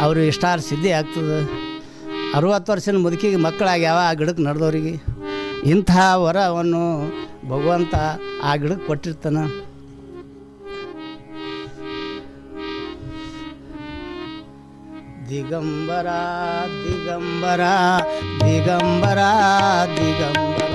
ಅವರು ಇಷ್ಟಾರು ಸಿದ್ಧಿ ಆಗ್ತದೆ. 60 ವರ್ಷದ ಮುದುಕಿಗೆ ಮಕ್ಕಳಾಗ್ಯಾವ ಆ ಗಿಡಕ್ಕೆ ನಡೆದವ್ರಿಗೆ. ಇಂಥ ವರವನ್ನು ಭಗವಂತ ಆ ಗಿಡಕ್ಕೆ ಕೊಟ್ಟಿರ್ತಾನೆ. ದಿಗಂಬರ ದಿಗಂಬರ ದಿಗಂಬರ ದಿಗಂಬರ